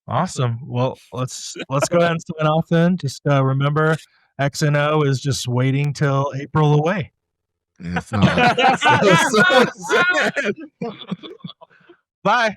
awesome. Well, let's go ahead and sign off then. Just remember, XNO is just waiting till April away. It's not. Bye.